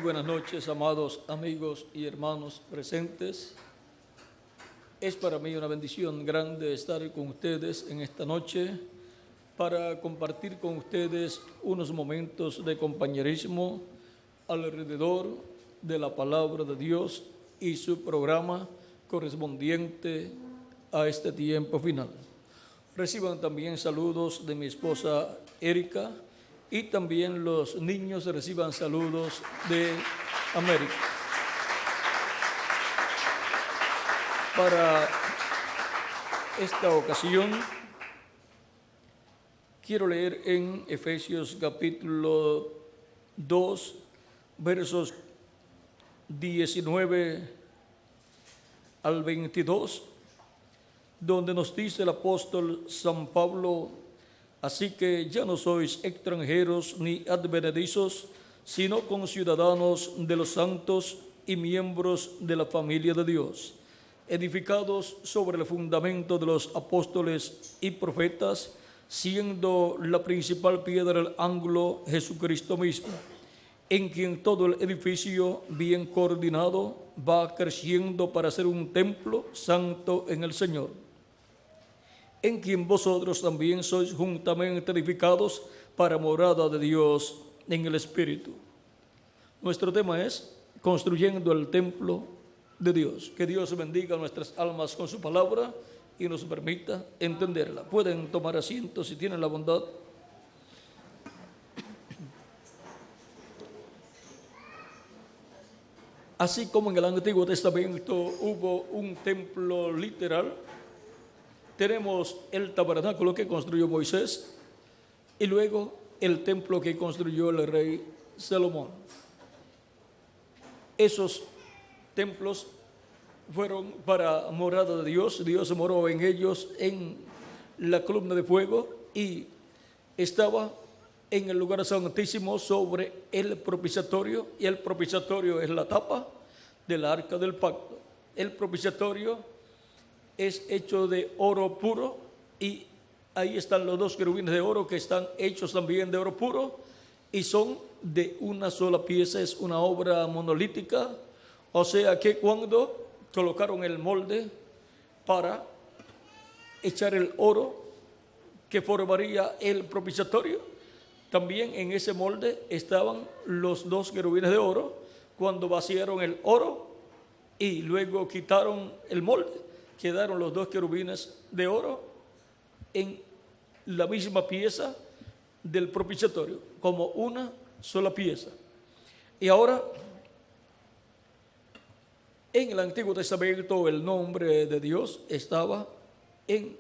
buenas noches, amados amigos y hermanos presentes. Es para mí una bendición grande estar con ustedes en esta noche para compartir con ustedes unos momentos de compañerismo alrededor de la palabra de Dios y su programa correspondiente a este tiempo final. Reciban también saludos de mi esposa Erika y también los niños reciban saludos de América. Para esta ocasión quiero leer en Efesios capítulo 2, versos 19 al 22, donde nos dice el apóstol San Pablo: así que ya no sois extranjeros ni advenedizos, sino conciudadanos de los santos y miembros de la familia de Dios, edificados sobre el fundamento de los apóstoles y profetas, siendo la principal piedra del ángulo Jesucristo mismo, en quien todo el edificio bien coordinado va creciendo para ser un templo santo en el Señor, en quien vosotros también sois juntamente edificados para morada de Dios en el Espíritu. Nuestro tema es construyendo el templo de Dios. Que Dios bendiga nuestras almas con su palabra y nos permita entenderla. Pueden tomar asiento si tienen la bondad. Así como en el Antiguo Testamento hubo un templo literal, tenemos el tabernáculo que construyó Moisés y luego el templo que construyó el rey Salomón. Esos templos fueron para morada de Dios. Dios moró en ellos en la columna de fuego y estaba en el lugar santísimo sobre el propiciatorio, y el propiciatorio es la tapa del arca del pacto. El propiciatorio es hecho de oro puro y ahí están los dos querubines de oro que están hechos también de oro puro y son de una sola pieza, es una obra monolítica, o sea que cuando colocaron el molde para echar el oro que formaría el propiciatorio, también en ese molde estaban los dos querubines de oro. Cuando vaciaron el oro y luego quitaron el molde, quedaron los dos querubines de oro en la misma pieza del propiciatorio, como una sola pieza. Y ahora, en el Antiguo Testamento, el nombre de Dios estaba en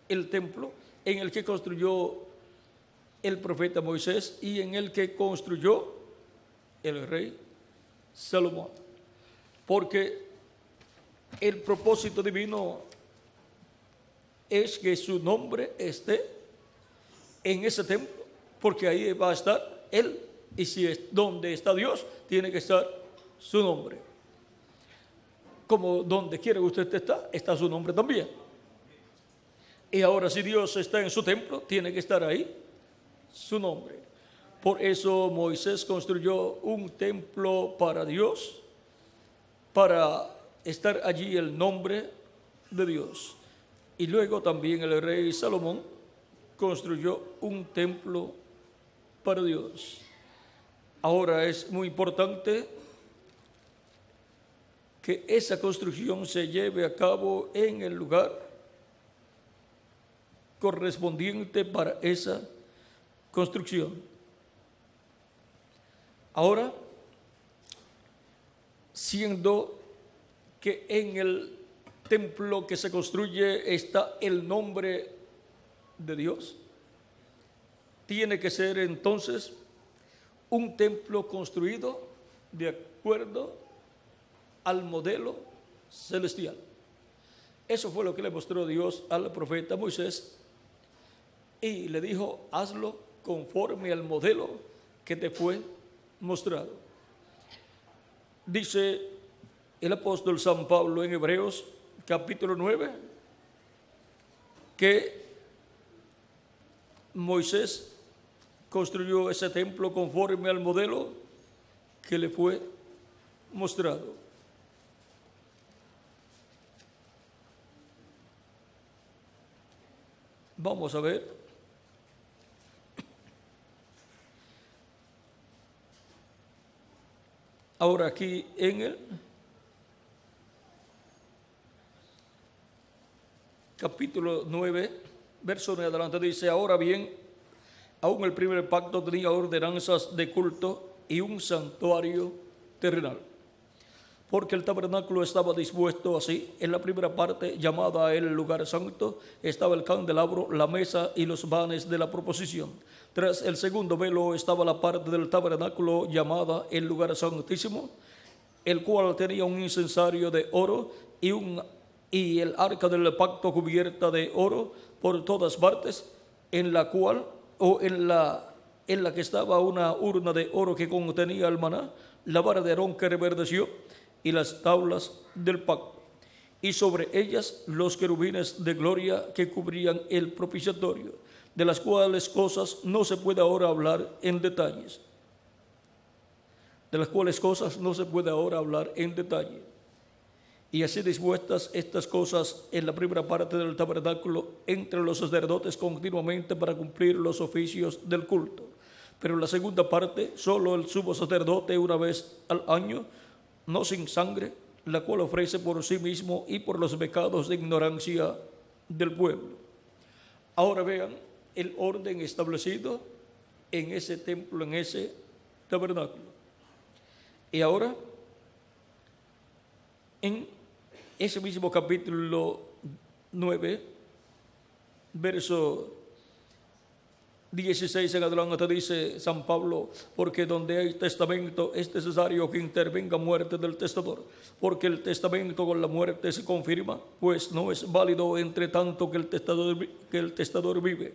el templo en el que construyó el profeta Moisés y en el que construyó el rey Salomón, porque el propósito divino es que su nombre esté en ese templo, porque ahí va a estar Él, y si es donde está Dios, tiene que estar su nombre. Como donde quiera que usted está su nombre también. Y ahora, si Dios está en su templo, tiene que estar ahí su nombre. Por eso Moisés construyó un templo para Dios, para estar allí el nombre de Dios. Y luego también el rey Salomón construyó un templo para Dios. Ahora es muy importante que esa construcción se lleve a cabo en el lugar correspondiente para esa construcción. Ahora, siendo que en el templo que se construye está el nombre de Dios, tiene que ser entonces un templo construido de acuerdo al modelo celestial. Eso fue lo que le mostró Dios al profeta Moisés y le dijo: hazlo conforme al modelo que te fue mostrado. Dice el apóstol San Pablo en Hebreos capítulo 9 que Moisés construyó ese templo conforme al modelo que le fue mostrado. Vamos a ver. Ahora aquí en el capítulo 9, verso 9 adelante dice: ahora bien, aún el primer pacto tenía ordenanzas de culto y un santuario terrenal, porque el tabernáculo estaba dispuesto así. En la primera parte, llamada el lugar santo, estaba el candelabro, la mesa y los vanes de la proposición. Tras el segundo velo estaba la parte del tabernáculo llamada el lugar santísimo, el cual tenía un incensario de oro y el arca del pacto cubierta de oro por todas partes, en la que estaba una urna de oro que contenía el maná, la vara de Aarón que reverdeció y las tablas del pacto, y sobre ellas los querubines de gloria que cubrían el propiciatorio, de las cuales cosas no se puede ahora hablar en detalles. Y así dispuestas estas cosas en la primera parte del tabernáculo entre los sacerdotes continuamente para cumplir los oficios del culto. Pero en la segunda parte, solo el sumo sacerdote una vez al año, no sin sangre, la cual ofrece por sí mismo y por los pecados de ignorancia del pueblo. Ahora vean el orden establecido en ese templo, en ese tabernáculo. Y ahora, en ese mismo capítulo 9, verso 16 en adelante, dice San Pablo: porque donde hay testamento es necesario que intervenga muerte del testador, porque el testamento con la muerte se confirma, pues no es válido entre tanto que el testador vive,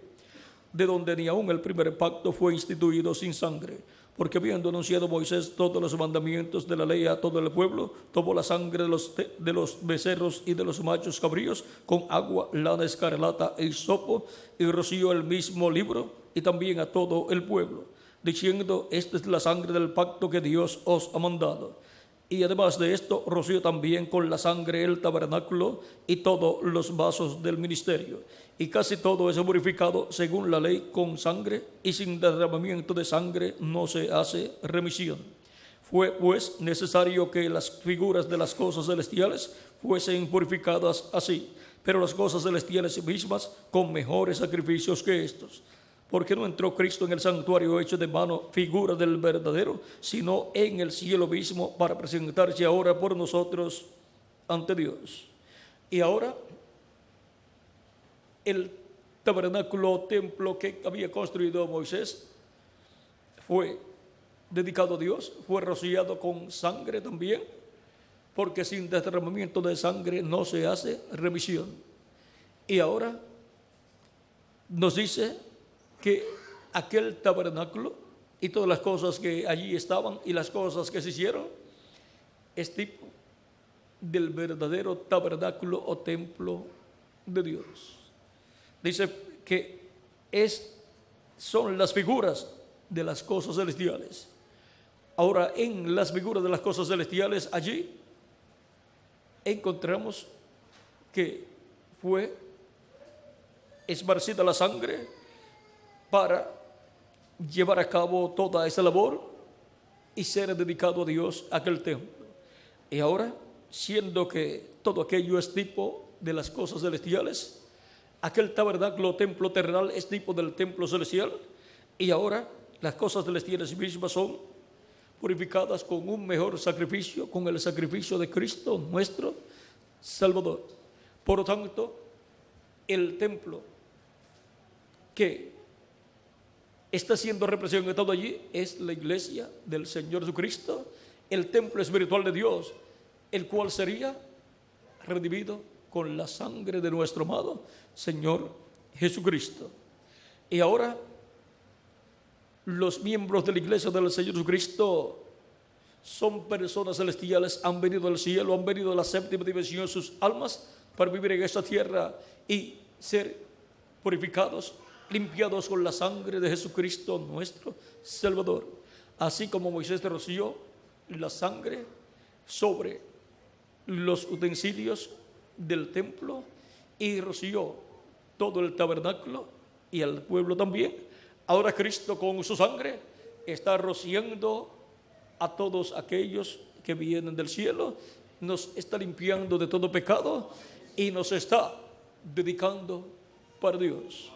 de donde ni aun el primer pacto fue instituido sin sangre. Porque habiendo anunciado Moisés todos los mandamientos de la ley a todo el pueblo, tomó la sangre de los becerros y de los machos cabríos con agua, lana escarlata e hisopo, y roció el mismo libro y también a todo el pueblo, diciendo: esta es la sangre del pacto que Dios os ha mandado. Y además de esto, roció también con la sangre el tabernáculo y todos los vasos del ministerio. Y casi todo es purificado según la ley con sangre, y sin derramamiento de sangre no se hace remisión. Fue pues necesario que las figuras de las cosas celestiales fuesen purificadas así, pero las cosas celestiales mismas con mejores sacrificios que estos. Porque no entró Cristo en el santuario hecho de mano, figura del verdadero, sino en el cielo mismo, para presentarse ahora por nosotros ante Dios. Y ahora el tabernáculo o templo que había construido Moisés fue dedicado a Dios, fue rociado con sangre también, porque sin derramamiento de sangre no se hace remisión. Y ahora nos dice que aquel tabernáculo y todas las cosas que allí estaban y las cosas que se hicieron es tipo del verdadero tabernáculo o templo de Dios. Dice que son las figuras de las cosas celestiales. Ahora, en las figuras de las cosas celestiales, allí encontramos que fue esparcida la sangre para llevar a cabo toda esa labor y ser dedicado a Dios aquel templo. Y ahora, siendo que todo aquello es tipo de las cosas celestiales, aquel tabernáculo o templo terrenal es tipo del templo celestial, y ahora las cosas celestiales mismas son purificadas con un mejor sacrificio, con el sacrificio de Cristo nuestro Salvador. Por lo tanto, el templo que está siendo representado allí es la iglesia del Señor Jesucristo, el templo espiritual de Dios, el cual sería redimido con la sangre de nuestro amado Señor Jesucristo. Y ahora los miembros de la iglesia del Señor Jesucristo son personas celestiales, han venido del cielo, han venido de la séptima dimensión, sus almas, para vivir en esta tierra y ser purificados, limpiados con la sangre de Jesucristo nuestro Salvador. Así como Moisés roció la sangre sobre los utensilios del templo y roció todo el tabernáculo y al pueblo también. Ahora Cristo con su sangre está rociando a todos aquellos que vienen del cielo, nos está limpiando de todo pecado y nos está dedicando para Dios.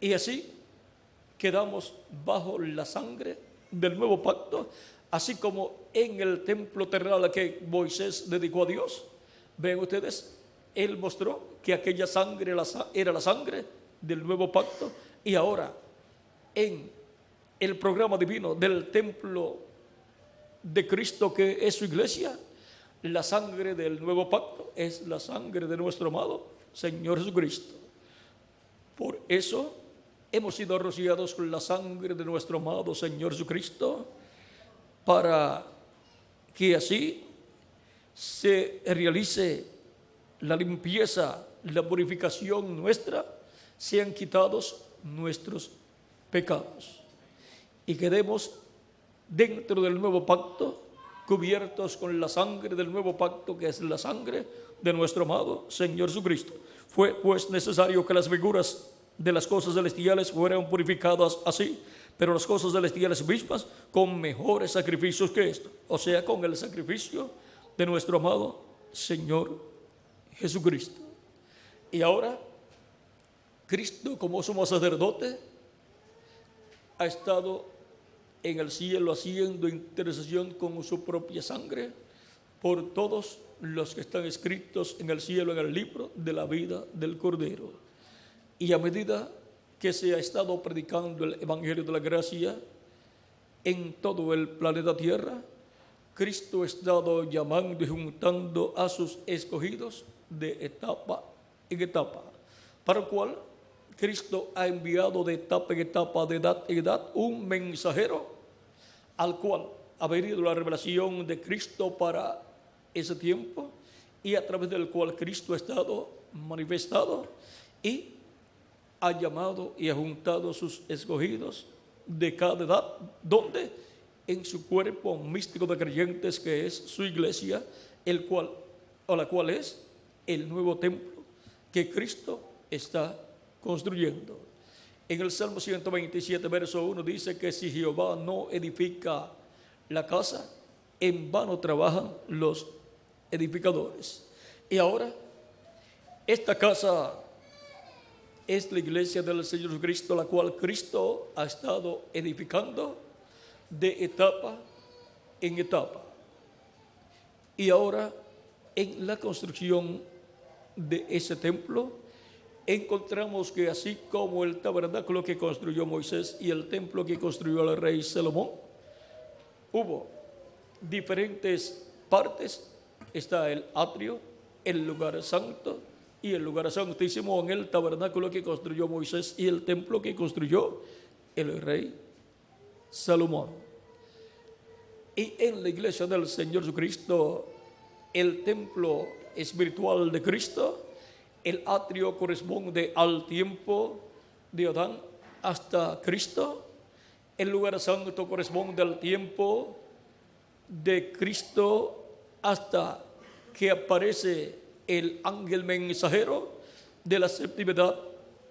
Y así quedamos bajo la sangre del nuevo pacto, así como en el templo terrenal que Moisés dedicó a Dios. Ven ustedes, él mostró que aquella sangre era la sangre del nuevo pacto, y ahora en el programa divino del templo de Cristo, que es su iglesia, la sangre del nuevo pacto es la sangre de nuestro amado Señor Jesucristo. Por eso hemos sido rociados con la sangre de nuestro amado Señor Jesucristo, para que así se realice la limpieza, la purificación nuestra, sean quitados nuestros pecados y quedemos dentro del nuevo pacto, cubiertos con la sangre del nuevo pacto, que es la sangre de nuestro amado Señor Jesucristo. Fue pues necesario que las figuras de las cosas celestiales fueran purificadas así, pero las cosas celestiales mismas con mejores sacrificios que esto, o sea, con el sacrificio de nuestro amado Señor Jesucristo. Y ahora Cristo, como sumo sacerdote, ha estado en el cielo haciendo intercesión con su propia sangre por todos los que están escritos en el cielo en el libro de la vida del Cordero. Y a medida que se ha estado predicando el Evangelio de la Gracia en todo el planeta Tierra, Cristo ha estado llamando y juntando a sus escogidos de etapa en etapa, para el cual Cristo ha enviado de etapa en etapa, de edad en edad, un mensajero al cual ha venido la revelación de Cristo para ese tiempo, y a través del cual Cristo ha estado manifestado y ha llamado y ha juntado sus escogidos de cada edad, donde en su cuerpo místico de creyentes, que es su iglesia, la cual es el nuevo templo que Cristo está construyendo. En el Salmo 127, verso 1 dice que si Jehová no edifica la casa, en vano trabajan los edificadores. Y ahora, esta casa es la iglesia del Señor Jesucristo, la cual Cristo ha estado edificando de etapa en etapa. Y ahora, en la construcción de ese templo, encontramos que así como el tabernáculo que construyó Moisés y el templo que construyó el rey Salomón, hubo diferentes partes. Está el atrio, el lugar santo y el lugar santísimo en el tabernáculo que construyó Moisés y el templo que construyó el rey Salomón. Y en la iglesia del Señor Jesucristo, el templo espiritual de Cristo, el atrio corresponde al tiempo de Adán hasta Cristo. El lugar santo corresponde al tiempo de Cristo hasta que aparece el ángel mensajero de la séptima edad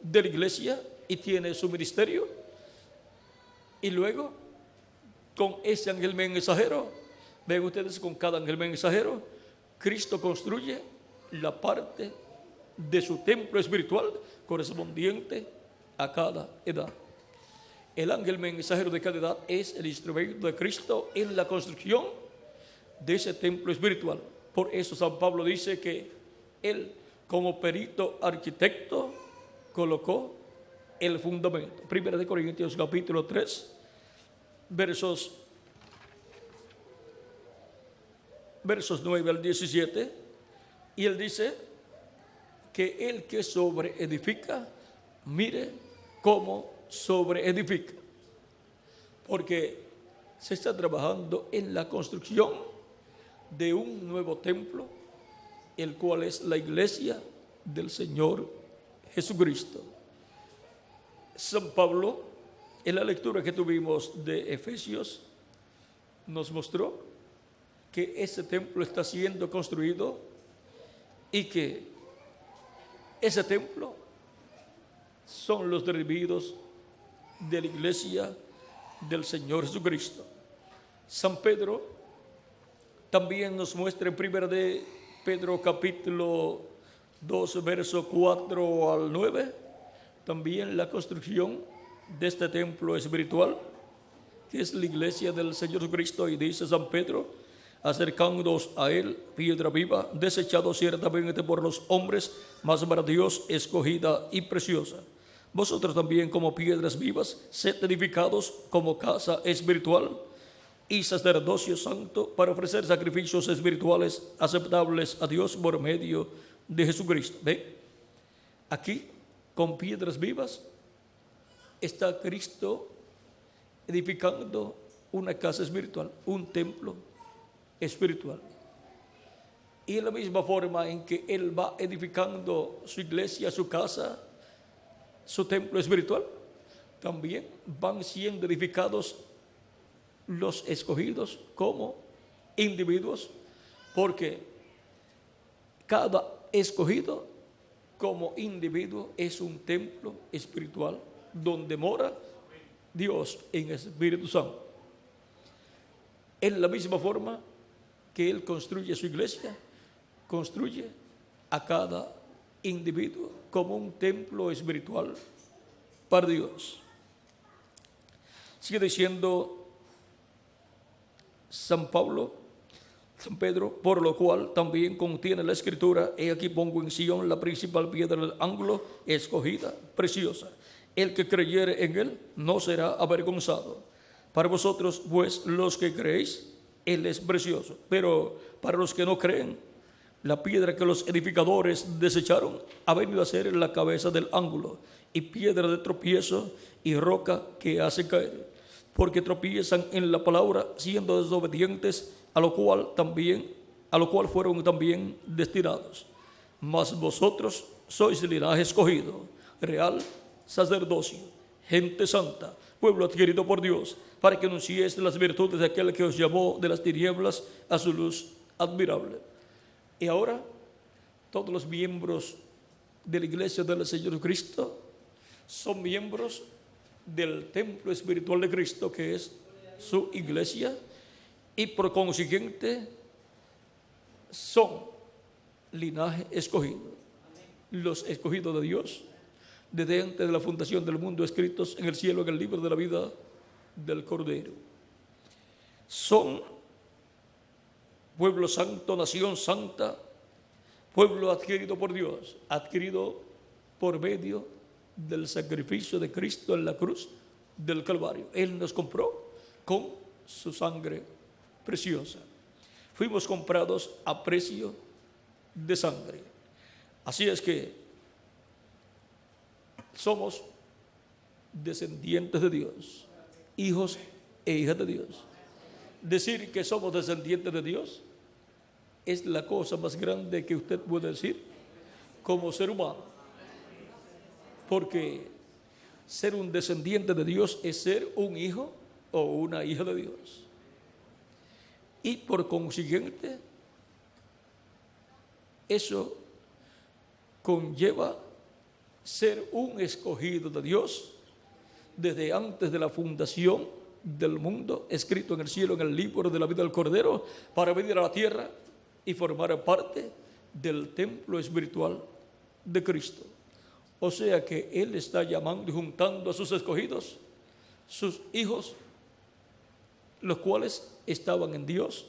de la iglesia y tiene su ministerio. Y luego, con ese ángel mensajero, ven ustedes, con cada ángel mensajero, Cristo construye la parte de su templo espiritual correspondiente a cada edad. El ángel mensajero de cada edad es el instrumento de Cristo en la construcción de ese templo espiritual. Por eso San Pablo dice que él, como perito arquitecto, colocó el fundamento. Primera de Corintios capítulo 3, versos 9 al 17, y él dice que el que sobreedifica, mire cómo sobreedifica, porque se está trabajando en la construcción de un nuevo templo, el cual es la iglesia del Señor Jesucristo. San Pablo, en la lectura que tuvimos de Efesios, nos mostró que ese templo está siendo construido y que ese templo son los redimidos de la iglesia del Señor Jesucristo. San Pedro también nos muestra en 1 de Pedro capítulo 2, verso 4 al 9, también la construcción de este templo espiritual, que es la iglesia del Señor Jesucristo. Y dice San Pedro: acercándonos a él, piedra viva, desechado ciertamente por los hombres, mas para Dios escogida y preciosa. Vosotros también, como piedras vivas, sed edificados como casa espiritual y sacerdocio santo, para ofrecer sacrificios espirituales aceptables a Dios por medio de Jesucristo. ¿Ve? Aquí, con piedras vivas, está Cristo edificando una casa espiritual, un templo espiritual. Y en la misma forma en que Él va edificando su iglesia, su casa, su templo espiritual, también van siendo edificados los escogidos como individuos, porque cada escogido como individuo es un templo espiritual donde mora Dios en Espíritu Santo. En la misma forma que Él construye su iglesia, construye a cada individuo como un templo espiritual para Dios. Sigue diciendo San Pedro: por lo cual también contiene la escritura: he aquí pongo en Sión la principal piedra del ángulo, escogida, preciosa. El que creyere en él no será avergonzado. Para vosotros, pues, los que creéis, él es precioso. Pero para los que no creen, la piedra que los edificadores desecharon ha venido a ser la cabeza del ángulo, y piedra de tropiezo y roca que hace caer, porque tropiezan en la palabra, siendo desobedientes, a lo cual fueron también destinados. Mas vosotros sois linaje escogido, real sacerdocio, gente santa, pueblo adquirido por Dios, para que anunciéis las virtudes de aquel que os llamó de las tinieblas a su luz admirable. Y ahora, todos los miembros de la iglesia del Señor Cristo son miembros del templo espiritual de Cristo, que es su iglesia, y por consiguiente son linaje escogido, los escogidos de Dios, desde antes de la fundación del mundo, escritos en el cielo en el libro de la vida del Cordero. Son pueblo santo, nación santa, pueblo adquirido por Dios, adquirido por medio del sacrificio de Cristo en la cruz del Calvario. Él nos compró con su sangre preciosa. Fuimos comprados a precio de sangre. Así es que somos descendientes de Dios, hijos e hijas de Dios. Decir que somos descendientes de Dios es la cosa más grande que usted puede decir como ser humano, porque ser un descendiente de Dios es ser un hijo o una hija de Dios. Y por consiguiente, eso conlleva ser un escogido de Dios desde antes de la fundación del mundo, escrito en el cielo en el libro de la vida del Cordero, para venir a la tierra y formar parte del templo espiritual de Cristo. O sea que Él está llamando y juntando a sus escogidos, sus hijos, los cuales estaban en Dios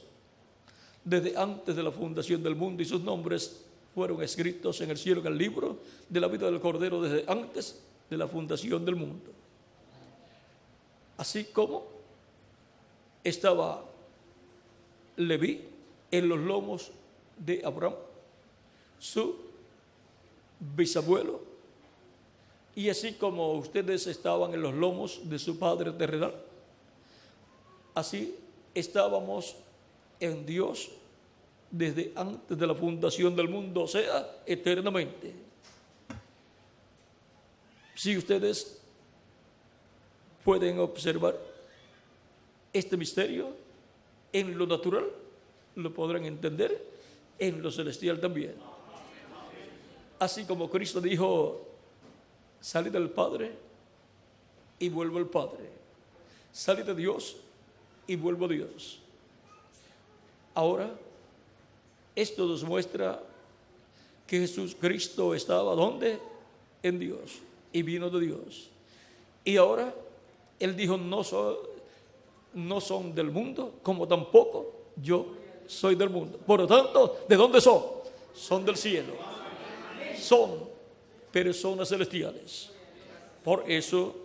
desde antes de la fundación del mundo, y sus nombres fueron escritos en el cielo en el libro de la vida del Cordero desde antes de la fundación del mundo. Así como estaba Leví en los lomos de Abraham, su bisabuelo, y así como ustedes estaban en los lomos de su padre terrenal, así estábamos en Dios desde antes de la fundación del mundo, o sea, eternamente. Si ustedes pueden observar este misterio en lo natural, lo podrán entender en lo celestial también. Así como Cristo dijo, salid del Padre y vuelvo al Padre. Salid de Dios y vuelvo a Dios. Ahora, esto nos muestra que Jesús Cristo estaba ¿dónde? En Dios, y vino de Dios. Y ahora Él dijo, no son del mundo, como tampoco yo soy del mundo. Por lo tanto, ¿de dónde son? Son del cielo. Son personas celestiales. Por eso,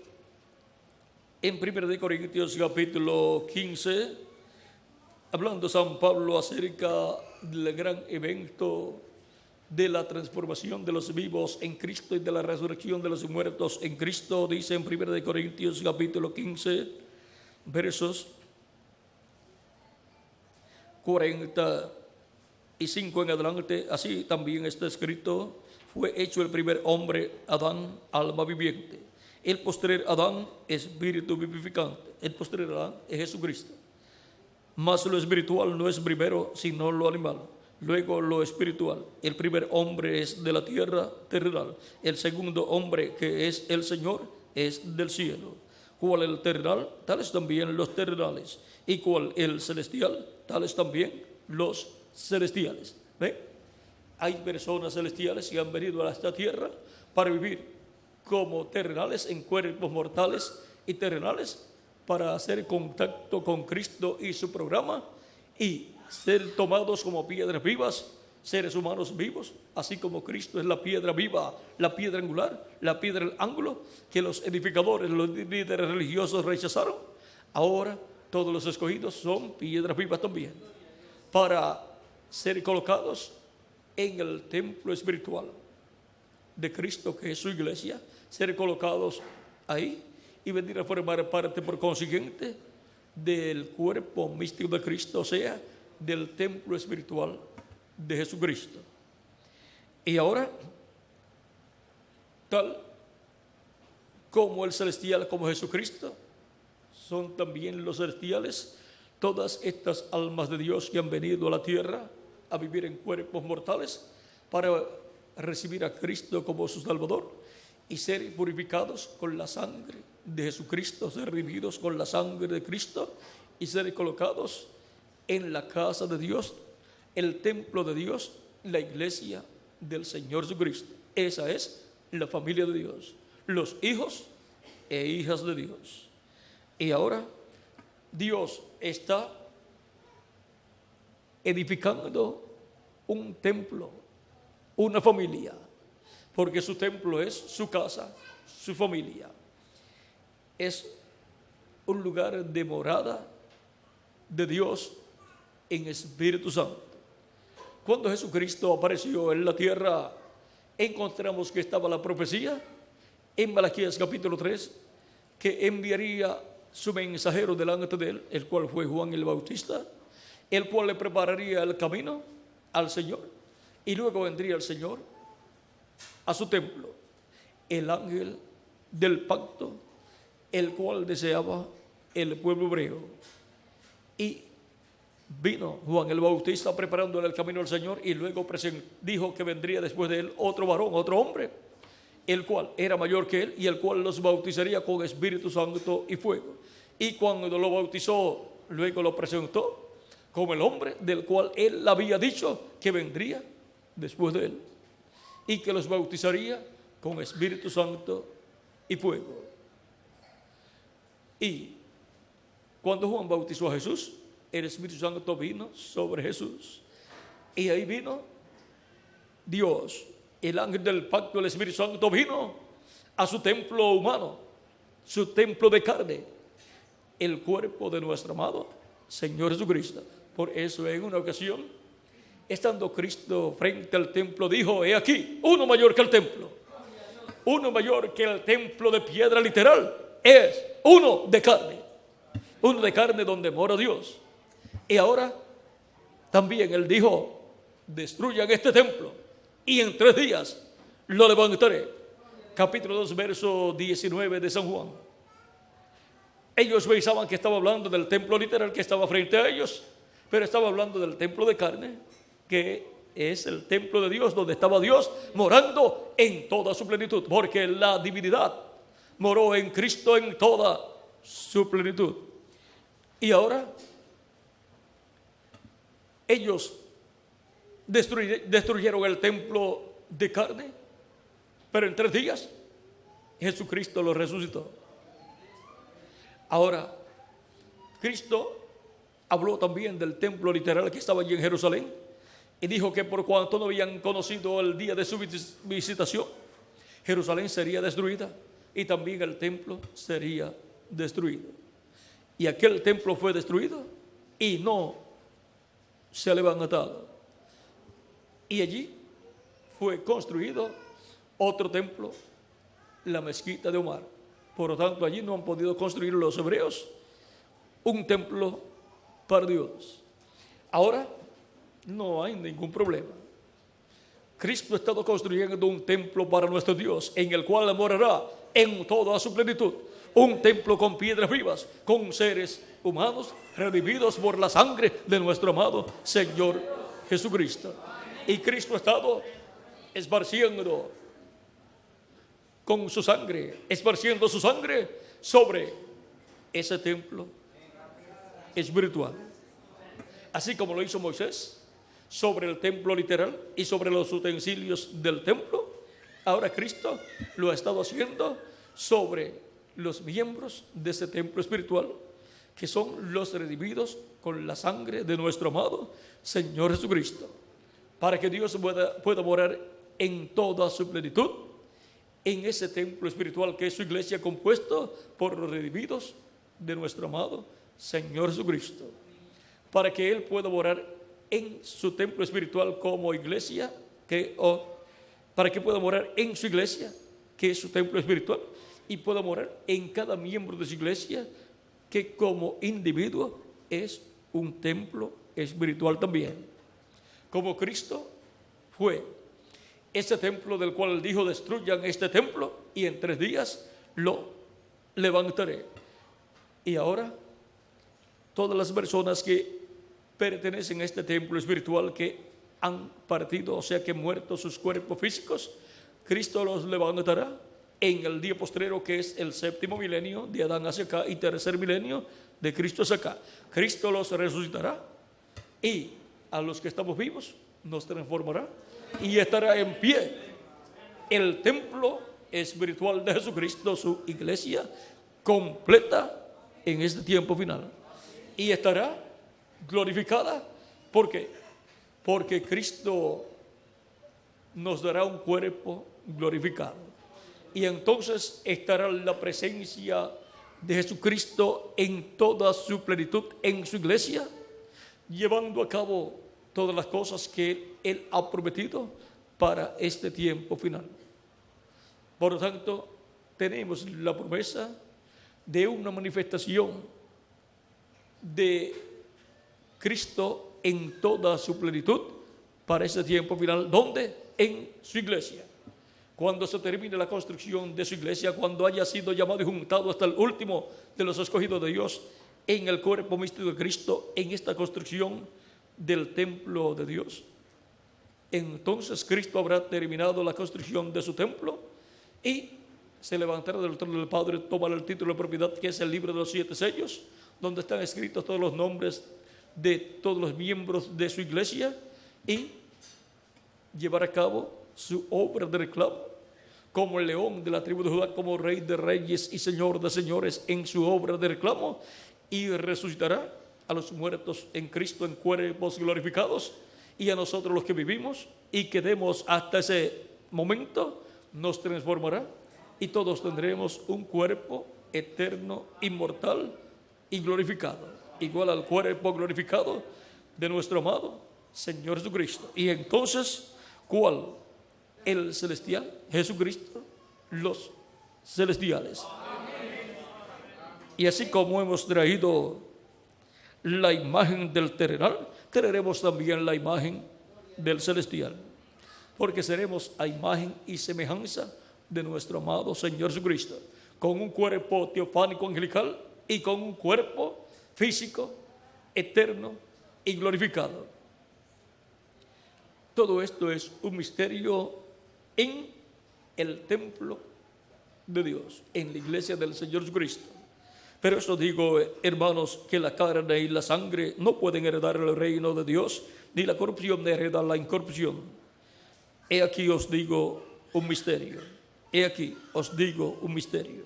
en 1 Corintios capítulo 15, hablando San Pablo acerca del gran evento de la transformación de los vivos en Cristo y de la resurrección de los muertos en Cristo, dice en 1 Corintios capítulo 15, versos 45 en adelante, así también está escrito, fue hecho el primer hombre, Adán, alma viviente. El postrer Adán, espíritu vivificante. El postrer Adán es Jesucristo. Mas lo espiritual no es primero, sino lo animal. Luego lo espiritual. El primer hombre es de la tierra terrenal. El segundo hombre, que es el Señor, es del cielo. Cual el terrenal, tales también los terrenales. Y cual el celestial, tales también los celestiales. ¿Ven? Hay personas celestiales que han venido a esta tierra para vivir como terrenales en cuerpos mortales y terrenales, para hacer contacto con Cristo y su programa y ser tomados como piedras vivas, seres humanos vivos, así como Cristo es la piedra viva, la piedra angular, la piedra del ángulo que los edificadores, los líderes religiosos rechazaron. Ahora todos los escogidos son piedras vivas también, para ser colocados en el templo espiritual de Cristo, que es su iglesia, ser colocados ahí y venir a formar parte, por consiguiente, del cuerpo místico de Cristo, o sea, del templo espiritual de Jesucristo. Y ahora, tal como el celestial, como Jesucristo, son también los celestiales todas estas almas de Dios que han venido a la tierra a vivir en cuerpos mortales para recibir a Cristo como su Salvador y ser purificados con la sangre de Jesucristo, ser redimidos con la sangre de Cristo y ser colocados en la casa de Dios, el templo de Dios, la iglesia del Señor Jesucristo. Esa es la familia de Dios, los hijos e hijas de Dios. Y ahora Dios está edificando un templo, una familia, porque su templo es su casa, su familia. Es un lugar de morada de Dios en Espíritu Santo. Cuando Jesucristo apareció en la tierra, encontramos que estaba la profecía en Malaquías capítulo 3, que enviaría su mensajero delante de él, el cual fue Juan el Bautista, el cual le prepararía el camino al Señor, y luego vendría el Señor a su templo, el ángel del pacto, el cual deseaba el pueblo hebreo. Y vino Juan el Bautista preparándole el camino al Señor, y luego dijo que vendría después de él otro varón, otro hombre, el cual era mayor que él y el cual los bautizaría con Espíritu Santo y fuego. Y cuando lo bautizó, luego lo presentó como el hombre del cual él había dicho que vendría después de él y que los bautizaría con Espíritu Santo y fuego. Y cuando Juan bautizó a Jesús, el Espíritu Santo vino sobre Jesús, y ahí vino Dios, el ángel del pacto, el Espíritu Santo vino a su templo humano, su templo de carne, el cuerpo de nuestro amado Señor Jesucristo. Por eso en una ocasión, estando Cristo frente al templo, dijo: he aquí, uno mayor que el templo, uno mayor que el templo de piedra literal, es uno de carne donde mora Dios. Y ahora también él dijo: destruyan este templo y en 3 días lo levantaré. Capítulo 2, verso 19 de San Juan. Ellos pensaban que estaba hablando del templo literal que estaba frente a ellos, Pero estaba hablando del templo de carne, que es el templo de Dios, donde estaba Dios morando en toda su plenitud, porque la divinidad moró en Cristo en toda su plenitud. Y ahora ellos destruyeron el templo de carne, pero en 3 días Jesucristo lo resucitó. Ahora, Cristo habló también del templo literal que estaba allí en Jerusalén y dijo que por cuanto no habían conocido el día de su visitación, Jerusalén sería destruida y también el templo sería destruido. Y aquel templo fue destruido y no se ha levantado. Y allí fue construido otro templo, la mezquita de Omar. Por lo tanto, allí no han podido construir los hebreos un templo para Dios. Ahora no hay ningún problema. Cristo ha estado construyendo un templo para nuestro Dios, en el cual morará en toda su plenitud. Un templo con piedras vivas, con seres humanos redimidos por la sangre de nuestro amado Señor Jesucristo. Y Cristo ha estado esparciendo con su sangre, esparciendo su sangre sobre ese templo espiritual. Así como lo hizo Moisés sobre el templo literal y sobre los utensilios del templo, ahora Cristo lo ha estado haciendo sobre los miembros de ese templo espiritual, que son los redimidos con la sangre de nuestro amado Señor Jesucristo, para que Dios pueda morar en toda su plenitud en ese templo espiritual que es su iglesia, compuesto por los redimidos de nuestro amado Señor Jesucristo, para que Él pueda morar en su templo espiritual como iglesia, para que pueda morar en su iglesia, que es su templo espiritual, y pueda morar en cada miembro de su iglesia, que como individuo es un templo espiritual también. Como Cristo fue ese templo del cual Él dijo: destruyan este templo y en 3 días lo levantaré. Y ahora todas las personas que pertenecen a este templo espiritual, que han partido, o sea que muerto sus cuerpos físicos, Cristo los levantará en el día postrero, que es el 7º milenio de Adán hacia acá y 3er milenio de Cristo hacia acá. Cristo los resucitará y a los que estamos vivos nos transformará y estará en pie el templo espiritual de Jesucristo, su iglesia completa en este tiempo final, y estará glorificada. ¿Por qué? Porque Cristo nos dará un cuerpo glorificado, y entonces estará la presencia de Jesucristo en toda su plenitud en su iglesia, llevando a cabo todas las cosas que Él ha prometido para este tiempo final. Por lo tanto, tenemos la promesa de una manifestación de Cristo en toda su plenitud para ese tiempo final. ¿Dónde? En su iglesia. Cuando se termine la construcción de su iglesia, cuando haya sido llamado y juntado hasta el último de los escogidos de Dios en el cuerpo místico de Cristo, en esta construcción del templo de Dios, entonces Cristo habrá terminado la construcción de su templo y se levantará del trono del Padre, tomará el título de propiedad, que es el libro de los 7 sellos, donde están escritos todos los nombres de todos los miembros de su iglesia, y llevará a cabo su obra de reclamo como el león de la tribu de Judá, como rey de reyes y señor de señores en su obra de reclamo, y resucitará a los muertos en Cristo en cuerpos glorificados, y a nosotros los que vivimos y quedemos hasta ese momento nos transformará, y todos tendremos un cuerpo eterno, inmortal y glorificado, igual al cuerpo glorificado de nuestro amado Señor Jesucristo. Y entonces, ¿cuál? El celestial, Jesucristo, los celestiales. Y así como hemos traído la imagen del terrenal, traeremos también la imagen del celestial, porque seremos a imagen y semejanza de nuestro amado Señor Jesucristo, con un cuerpo teofánico angelical y con un cuerpo físico, eterno, y glorificado. Todo esto es un misterio en el templo de Dios, en la iglesia del Señor Jesucristo. Pero eso digo, hermanos, que la carne y la sangre no pueden heredar el reino de Dios, ni la corrupción hereda la incorrupción. He aquí os digo un misterio. He aquí os digo un misterio.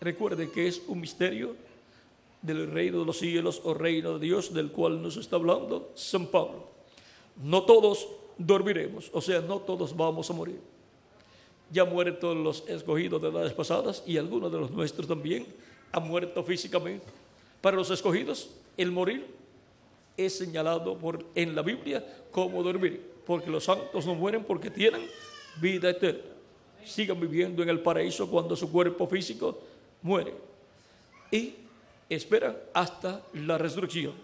Recuerde que es un misterio del reino de los cielos o reino de Dios del cual nos está hablando San Pablo. No todos dormiremos, o sea, no todos vamos a morir. Ya muertos los escogidos de edades pasadas y algunos de los nuestros también han muerto físicamente. Para los escogidos, el morir es señalado en la Biblia como dormir, porque los santos no mueren porque tienen vida eterna. Sigan viviendo en el paraíso cuando su cuerpo físico muere y esperan hasta la resurrección.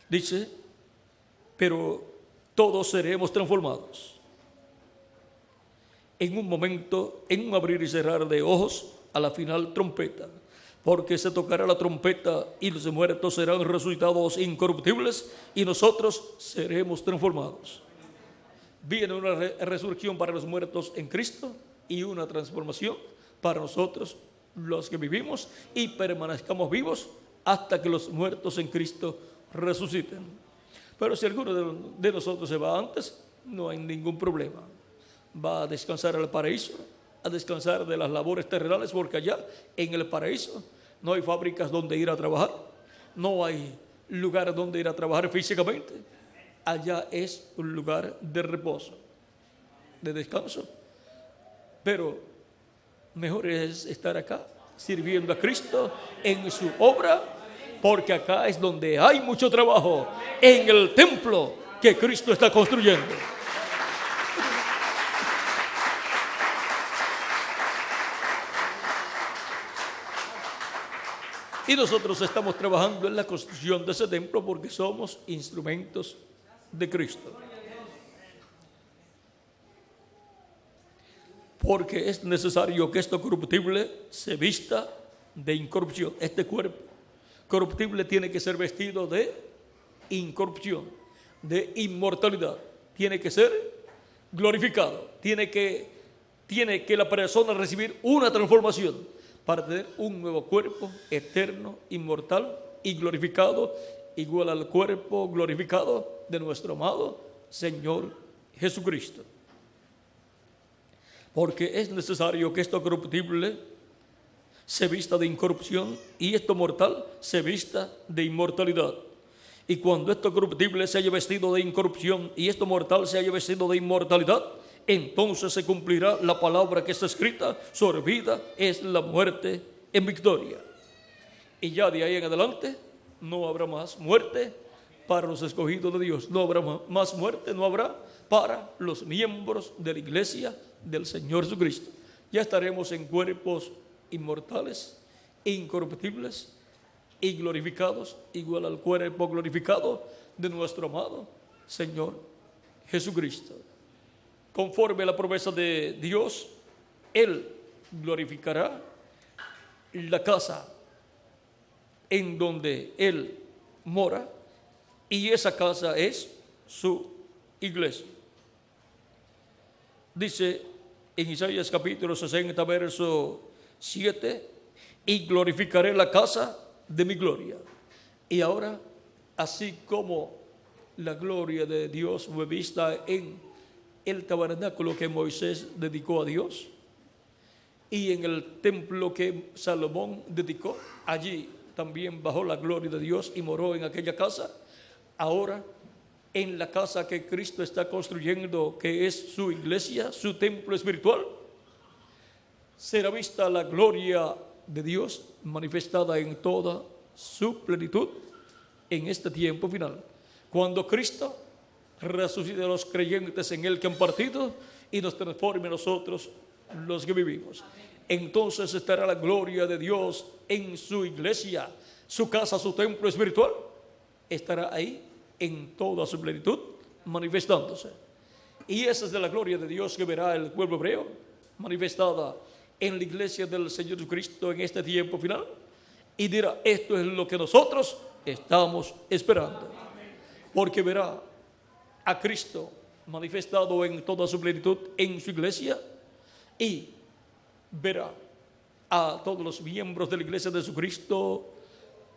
Dice, pero todos seremos transformados en un momento, en un abrir y cerrar de ojos, a la final trompeta, porque se tocará la trompeta y los muertos serán resucitados incorruptibles y nosotros seremos transformados. Viene una resurrección para los muertos en Cristo y una transformación para nosotros los que vivimos y permanezcamos vivos hasta que los muertos en Cristo resuciten. Pero si alguno de nosotros se va antes, no hay ningún problema. Va a descansar al paraíso, a descansar de las labores terrenales, porque allá en el paraíso no hay fábricas donde ir a trabajar, no hay lugar donde ir a trabajar físicamente. Allá es un lugar de reposo, de descanso. Pero mejor es estar acá sirviendo a Cristo en su obra, porque acá es donde hay mucho trabajo, en el templo que Cristo está construyendo. Y nosotros estamos trabajando en la construcción de ese templo porque somos instrumentos de Cristo. Porque es necesario que esto corruptible se vista de incorrupción. Este cuerpo corruptible tiene que ser vestido de incorrupción, de inmortalidad. Tiene que ser glorificado. Tiene que la persona recibir una transformación para tener un nuevo cuerpo eterno, inmortal y glorificado, igual al cuerpo glorificado de nuestro amado Señor Jesucristo. Porque es necesario que esto corruptible se vista de incorrupción y esto mortal se vista de inmortalidad. Y cuando esto corruptible se haya vestido de incorrupción y esto mortal se haya vestido de inmortalidad, entonces se cumplirá la palabra que está escrita: sobre vida es la muerte en victoria. Y ya de ahí en adelante no habrá más muerte para los escogidos de Dios. No habrá más muerte, no habrá para los miembros de la iglesia del Señor Jesucristo. Ya estaremos en cuerpos inmortales, incorruptibles y glorificados, igual al cuerpo glorificado de nuestro amado Señor Jesucristo. Conforme a la promesa de Dios, Él glorificará la casa en donde Él mora, y esa casa es su iglesia. Dice en Isaías capítulo 60, verso 7, y glorificaré la casa de mi gloria. Y ahora, así como la gloria de Dios fue vista en el tabernáculo que Moisés dedicó a Dios y en el templo que Salomón dedicó, allí también bajó la gloria de Dios y moró en aquella casa. Ahora, en la casa que Cristo está construyendo, que es su iglesia, su templo espiritual, será vista la gloria de Dios manifestada en toda su plenitud en este tiempo final, cuando Cristo resucite a los creyentes en Él que han partido y nos transforme a nosotros los que vivimos. Entonces estará la gloria de Dios en su iglesia, su casa, su templo espiritual, estará ahí en toda su plenitud manifestándose. Y esa es de la gloria de Dios que verá el pueblo hebreo manifestada en la iglesia del Señor Jesucristo en este tiempo final, y dirá: esto es lo que nosotros estamos esperando. Porque verá a Cristo manifestado en toda su plenitud en su iglesia y verá a todos los miembros de la iglesia de Jesucristo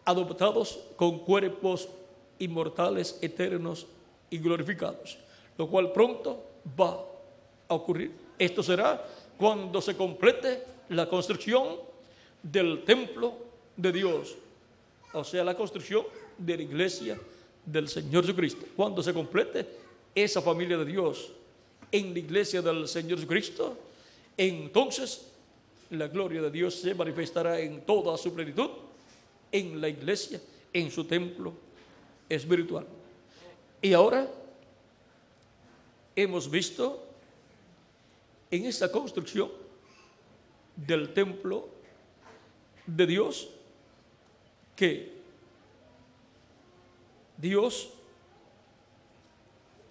adoptados con cuerpos inmortales, eternos y glorificados, lo cual pronto va a ocurrir. Esto será cuando se complete la construcción del templo de Dios, o sea, la construcción de la iglesia del Señor Jesucristo. Cuando se complete esa familia de Dios en la iglesia del Señor Jesucristo, entonces la gloria de Dios se manifestará en toda su plenitud en la iglesia, en su templo espiritual. Y ahora hemos visto en esta construcción del templo de Dios que Dios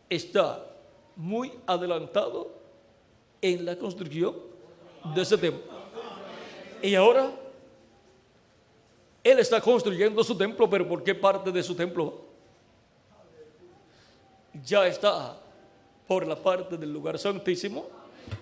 está muy adelantado en la construcción de ese templo. Y ahora Él está construyendo su templo, pero ¿por qué parte de su templo? Ya está por la parte del lugar santísimo,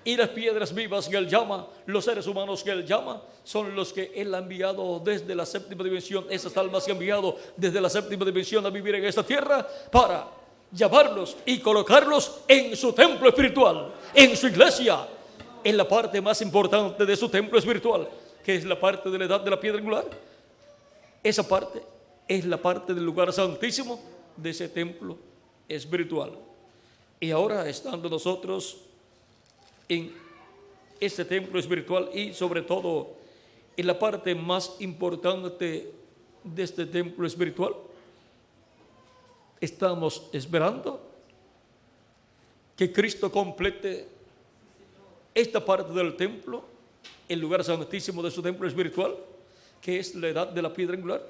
y las piedras vivas que Él llama, los seres humanos que Él llama, son los que Él ha enviado desde la séptima dimensión, esas almas que ha enviado desde la séptima dimensión a vivir en esta tierra para llamarlos y colocarlos en su templo espiritual, en su iglesia, en la parte más importante de su templo espiritual, que es la parte de la edad de la piedra angular. Esa parte es la parte del lugar santísimo de ese templo espiritual. Y ahora, estando nosotros en este templo espiritual y sobre todo en la parte más importante de este templo espiritual, estamos esperando que Cristo complete esta parte del templo, el lugar santísimo de su templo espiritual, que es la edad de la piedra angular,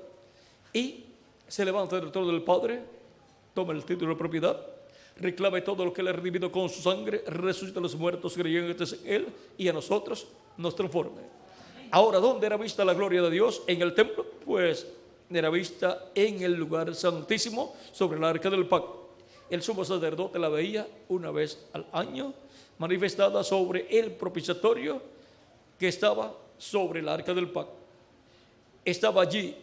y se levanta del trono del Padre, toma el título de propiedad, reclame todo lo que Él ha redimido con su sangre, resucita a los muertos creyentes en Él, y a nosotros nos transforme. Ahora, ¿dónde era vista la gloria de Dios? En el templo, pues era vista en el lugar santísimo, sobre el arca del pacto. El sumo sacerdote la veía una vez al año, manifestada sobre el propiciatorio que estaba sobre el arca del pacto. Estaba allí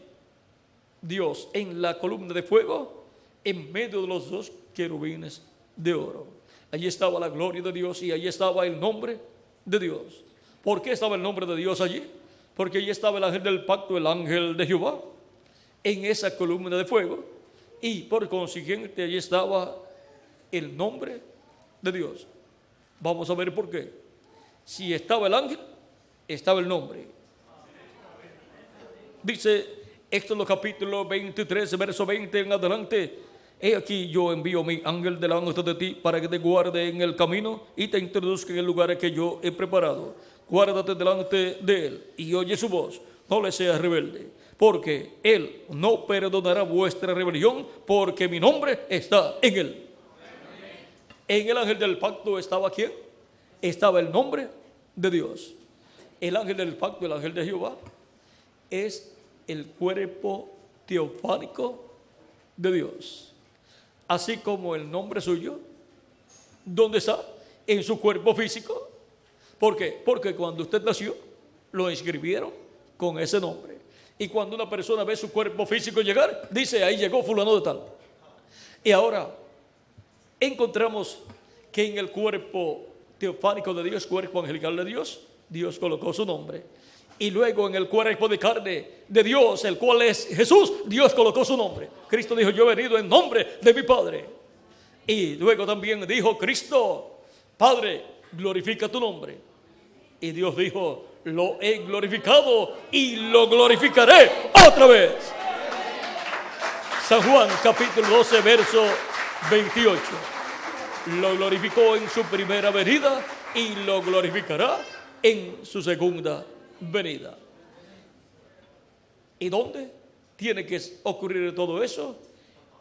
Dios en la columna de fuego, en medio de los dos querubines de oro. Allí estaba la gloria de Dios y allí estaba el nombre de Dios. ¿Por qué estaba el nombre de Dios allí? Porque allí estaba el ángel del pacto, el ángel de Jehová, en esa columna de fuego, y por consiguiente allí estaba el nombre de Dios. Vamos a ver por qué. Si estaba el ángel, estaba el nombre. Dice Éxodo capítulo 23, verso 20 en adelante: he aquí yo envío mi ángel delante de ti para que te guarde en el camino y te introduzca en el lugar que yo he preparado. Guárdate delante de él y oye su voz, no le seas rebelde, porque él no perdonará vuestra rebelión, porque mi nombre está en él. En el ángel del pacto estaba ¿quién? Estaba el nombre de Dios. El ángel del pacto, el ángel de Jehová, es el cuerpo teofánico de Dios, así como el nombre suyo. ¿Dónde está? En su cuerpo físico. ¿Por qué? Porque cuando usted nació, lo inscribieron con ese nombre. Y cuando una persona ve su cuerpo físico llegar, dice: ahí llegó fulano de tal. Y ahora encontramos que en el cuerpo teofánico de Dios, cuerpo angelical de Dios, Dios colocó su nombre. Y luego en el cuerpo de carne de Dios, el cual es Jesús, Dios colocó su nombre. Cristo dijo: yo he venido en nombre de mi Padre. Y luego también dijo Cristo: Padre, glorifica tu nombre. Y Dios dijo: lo he glorificado y lo glorificaré otra vez. San Juan capítulo 12, verso 28. Lo glorificó en su primera venida y lo glorificará en su segunda venida. ¿Y dónde tiene que ocurrir todo eso?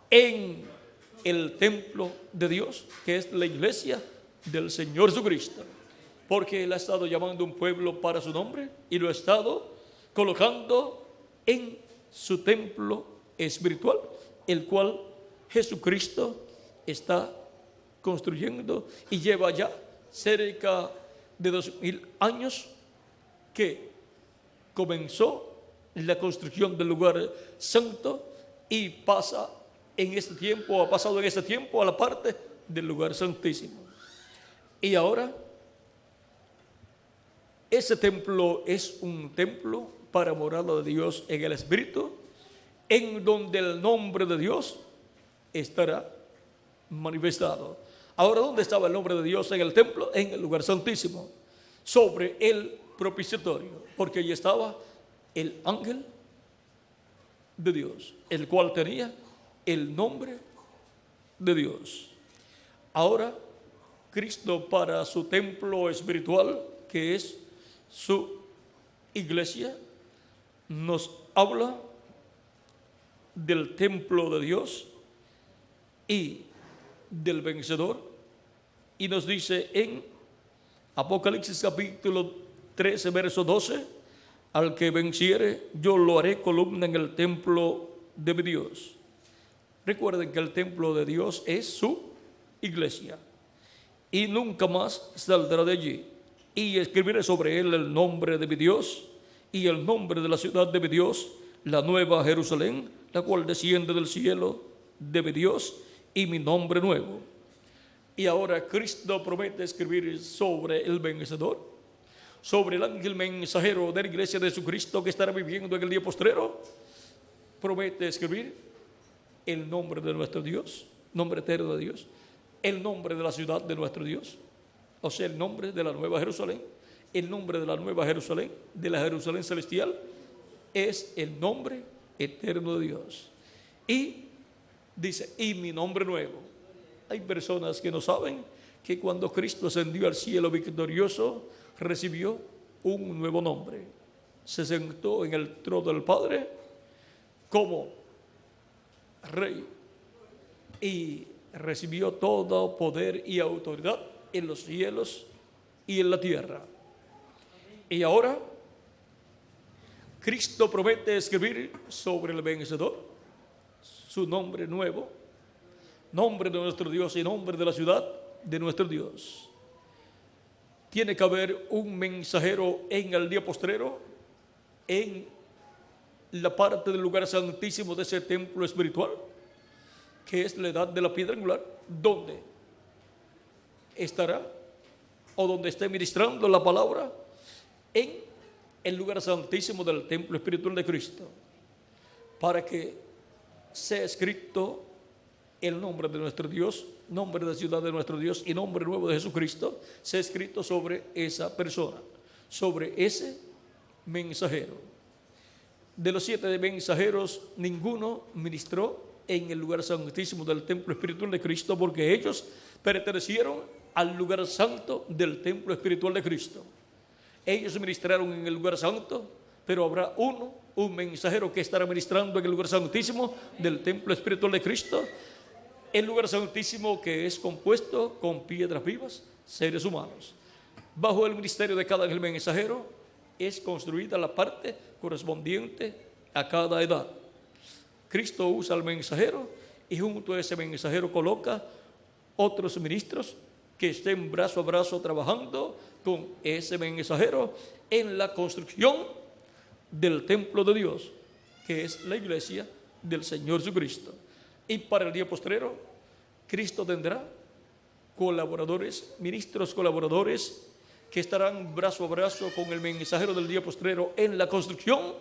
En el templo de Dios, que es la iglesia del Señor Jesucristo, porque Él ha estado llamando un pueblo para su nombre y lo ha estado colocando en su templo espiritual, el cual Jesucristo está construyendo y lleva ya cerca de 2000 años que comenzó la construcción del lugar santo y pasa en este tiempo, ha pasado en este tiempo a la parte del lugar santísimo. Y ahora ese templo es un templo para morada de Dios en el Espíritu, en donde el nombre de Dios estará manifestado. Ahora, ¿dónde estaba el nombre de Dios en el templo? En el lugar santísimo, sobre el propiciatorio, porque allí estaba el ángel de Dios, el cual tenía el nombre de Dios. Ahora, Cristo, para su templo espiritual, que es su iglesia, nos habla del templo de Dios y del vencedor, y nos dice en Apocalipsis capítulo 13, verso 12: al que venciere, yo lo haré columna en el templo de mi Dios. Recuerden que el templo de Dios es su iglesia, y nunca más saldrá de allí. Y escribiré sobre él el nombre de mi Dios y el nombre de la ciudad de mi Dios, la nueva Jerusalén, la cual desciende del cielo de mi Dios, y mi nombre nuevo. Y ahora Cristo promete escribir sobre el vencedor, sobre el ángel mensajero de la iglesia de Jesucristo que estará viviendo en el día postrero. Promete escribir el nombre de nuestro Dios, nombre eterno de Dios, el nombre de la ciudad de nuestro Dios, o sea, el nombre de la nueva Jerusalén. El nombre de la nueva Jerusalén, de la Jerusalén celestial, es el nombre eterno de Dios. Y dice, y mi nombre nuevo. Hay personas que no saben que cuando Cristo ascendió al cielo victorioso, recibió un nuevo nombre. Se sentó en el trono del Padre como Rey y recibió todo poder y autoridad en los cielos y en la tierra. Y ahora Cristo promete escribir sobre el vencedor su nombre nuevo, nombre de nuestro Dios y nombre de la ciudad de nuestro Dios. Tiene que haber un mensajero en el día postrero, en la parte del lugar santísimo de ese templo espiritual, que es la edad de la piedra angular, donde estará o donde esté ministrando la palabra en el lugar santísimo del templo espiritual de Cristo, para que sea escrito el nombre de nuestro Dios, nombre de la ciudad de nuestro Dios y nombre nuevo de Jesucristo, sea escrito sobre esa persona, sobre ese mensajero. De los 7 mensajeros, ninguno ministró en el lugar santísimo del templo espiritual de Cristo, porque ellos pertenecieron al lugar santo del templo espiritual de Cristo. Ellos ministraron en el lugar santo, pero habrá un mensajero que estará ministrando en el lugar santísimo del templo espiritual de Cristo, el lugar santísimo que es compuesto con piedras vivas, seres humanos. Bajo el ministerio de cada ángel mensajero es construida la parte correspondiente a cada edad. Cristo usa al mensajero y junto a ese mensajero coloca otros ministros que estén brazo a brazo trabajando con ese mensajero en la construcción del templo de Dios, que es la iglesia del Señor Jesucristo. Y para el día postrero, Cristo tendrá colaboradores, ministros colaboradores, que estarán brazo a brazo con el mensajero del día postrero en la construcción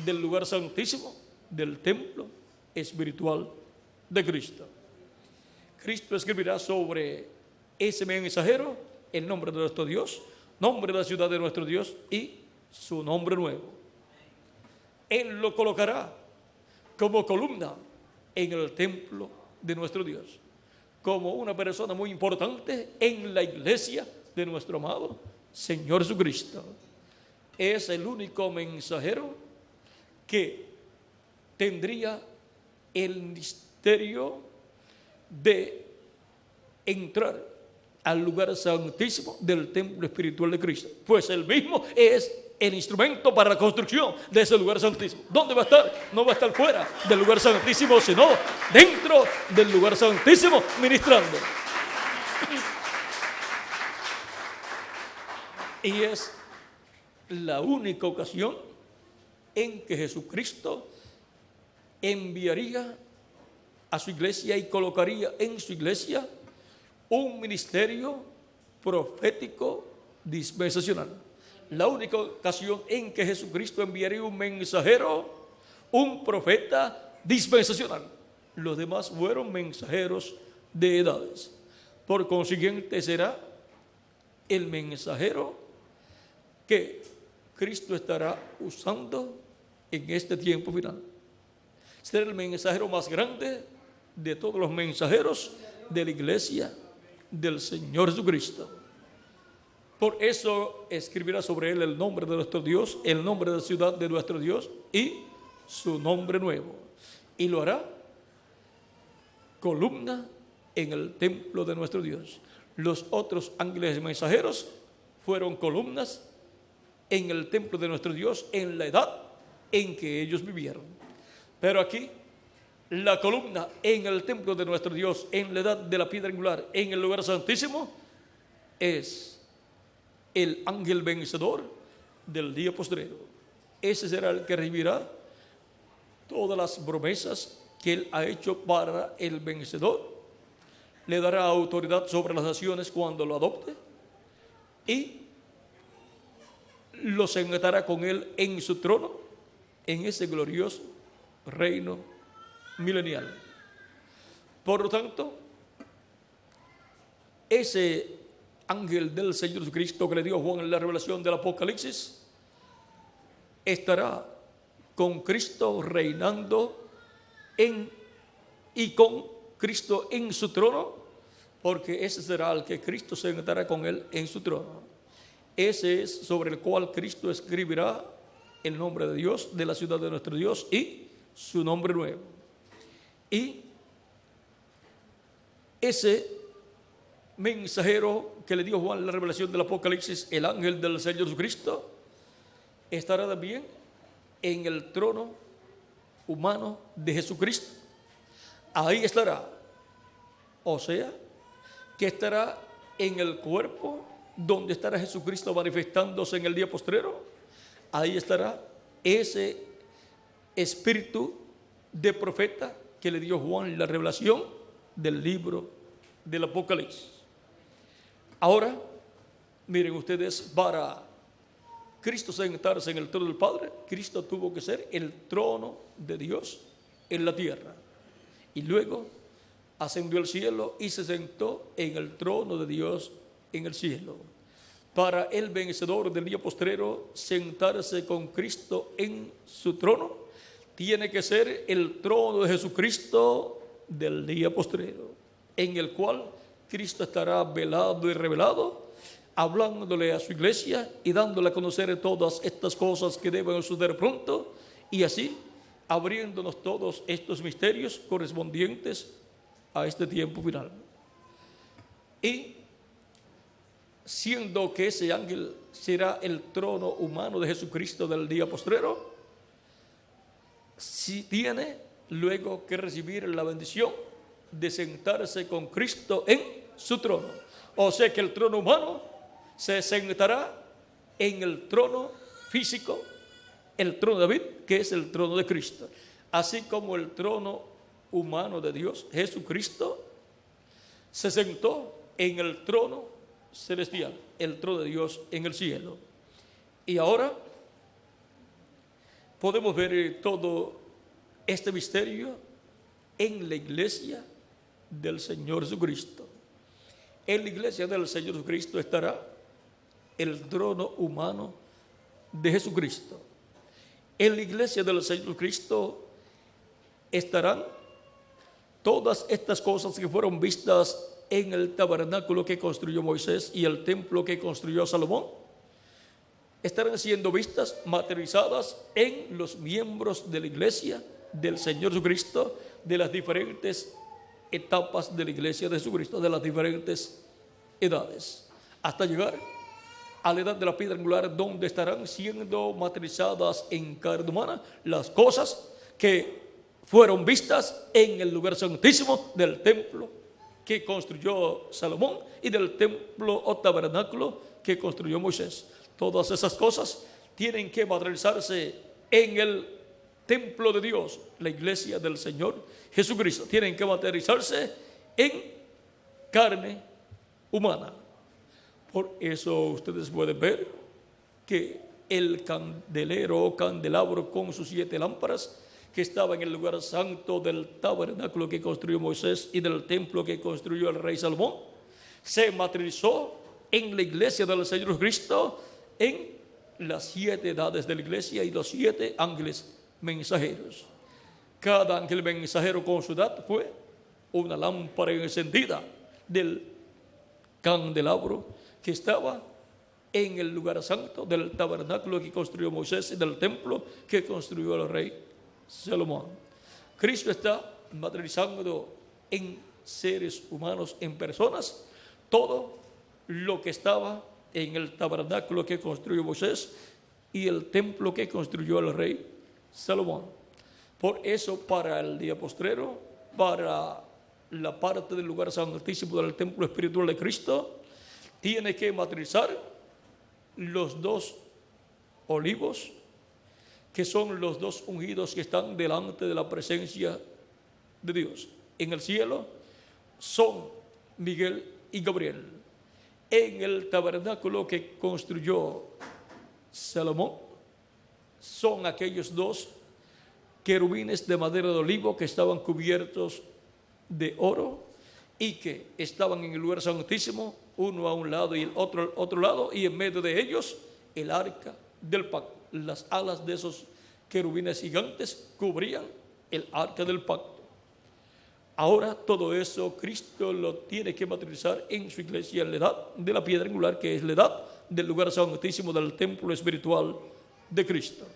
del lugar santísimo del templo espiritual de Cristo. Cristo escribirá sobre ese mensajero el nombre de nuestro Dios, nombre de la ciudad de nuestro Dios y su nombre nuevo. Él lo colocará como columna en el templo de nuestro Dios, como una persona muy importante en la iglesia de nuestro amado Señor Jesucristo. Es el único mensajero que tendría el ministerio de entrar al lugar santísimo del templo espiritual de Cristo, pues él mismo es el instrumento para la construcción de ese lugar santísimo. ¿Dónde va a estar? No va a estar fuera del lugar santísimo, sino dentro del lugar santísimo, ministrando. Y es la única ocasión en que Jesucristo enviaría a su iglesia y colocaría en su iglesia un ministerio profético dispensacional. La única ocasión en que Jesucristo enviaría un mensajero, un profeta dispensacional. Los demás fueron mensajeros de edades. Por consiguiente, será el mensajero que Cristo estará usando en este tiempo final. Será el mensajero más grande de todos los mensajeros de la iglesia del Señor Jesucristo. Por eso escribirá sobre él el nombre de nuestro Dios, el nombre de la ciudad de nuestro Dios y su nombre nuevo. Y lo hará columna en el templo de nuestro Dios. Los otros ángeles mensajeros fueron columnas en el templo de nuestro Dios en la edad en que ellos vivieron. Pero aquí, la columna en el templo de nuestro Dios, en la edad de la piedra angular, en el lugar santísimo, es el ángel vencedor del día postrero. Ese será el que recibirá todas las promesas que él ha hecho para el vencedor. Le dará autoridad sobre las naciones cuando lo adopte y lo sentará con él en su trono, en ese glorioso reino milenial. Por lo tanto, ese ángel del Señor Jesucristo que le dio Juan en la revelación del Apocalipsis estará con Cristo reinando y con Cristo en su trono, porque ese será el que Cristo se sentará con él en su trono. Ese es sobre el cual Cristo escribirá el nombre de Dios, de la ciudad de nuestro Dios y su nombre nuevo. Y ese mensajero que le dio Juan en la revelación del Apocalipsis, el ángel del Señor Jesucristo, estará también en el trono humano de Jesucristo. Ahí estará, o sea, que estará en el cuerpo donde estará Jesucristo manifestándose en el día postrero. Ahí estará ese espíritu de profeta que le dio Juan en la revelación del libro del Apocalipsis. Ahora, miren ustedes, para Cristo sentarse en el trono del Padre, Cristo tuvo que ser el trono de Dios en la tierra. Y luego ascendió al cielo y se sentó en el trono de Dios en el cielo. Para el vencedor del día postrero sentarse con Cristo en su trono, tiene que ser el trono de Jesucristo del día postrero, en el cual Cristo estará velado y revelado, hablándole a su iglesia y dándole a conocer todas estas cosas que deben suceder pronto, y así abriéndonos todos estos misterios correspondientes a este tiempo final. Y siendo que ese ángel será el trono humano de Jesucristo del día postrero, si tiene luego que recibir la bendición de sentarse con Cristo en su trono. O sea que el trono humano se sentará en el trono físico, el trono de David, que es el trono de Cristo. Así como el trono humano de Dios, Jesucristo, se sentó en el trono celestial, el trono de Dios en el cielo. Y ahora podemos ver todo este misterio en la iglesia del Señor Jesucristo. En la iglesia del Señor Jesucristo estará el trono humano de Jesucristo. En la iglesia del Señor Jesucristo estarán todas estas cosas que fueron vistas en el tabernáculo que construyó Moisés y el templo que construyó Salomón. Estarán siendo vistas, materializadas en los miembros de la iglesia del Señor Jesucristo, de las diferentes etapas de la iglesia de Jesucristo, de las diferentes edades, hasta llegar a la edad de la piedra angular, donde estarán siendo materializadas en carne humana las cosas que fueron vistas en el lugar santísimo del templo que construyó Salomón y del templo o tabernáculo que construyó Moisés. Todas esas cosas tienen que materializarse en el templo de Dios, la iglesia del Señor Jesucristo. Tienen que materializarse en carne humana. Por eso ustedes pueden ver que el candelero o candelabro con sus 7 lámparas que estaba en el lugar santo del tabernáculo que construyó Moisés y del templo que construyó el rey Salomón, se materializó en la iglesia del Señor Cristo en las 7 edades de la iglesia y los 7 ángeles mensajeros. Cada ángel mensajero con su edad fue una lámpara encendida del candelabro que estaba en el lugar santo del tabernáculo que construyó Moisés y del templo que construyó el rey Salomón. Cristo está materializando en seres humanos, en personas, todo lo que estaba en el tabernáculo que construyó Moisés y el templo que construyó el rey Salomón. Por eso, para el día postrero, para la parte del lugar santísimo del templo espiritual de Cristo, tiene que materializar los 2 olivos, que son los 2 ungidos que están delante de la presencia de Dios. En el cielo son Miguel y Gabriel. En el tabernáculo que construyó Salomón son aquellos 2 querubines de madera de olivo que estaban cubiertos de oro y que estaban en el lugar santísimo, uno a un lado y el otro al otro lado, y en medio de ellos el arca del pacto. Las alas de esos querubines gigantes cubrían el arca del pacto. Ahora todo eso Cristo lo tiene que materializar en su iglesia en la edad de la piedra angular, que es la edad del lugar santísimo del templo espiritual de Cristo.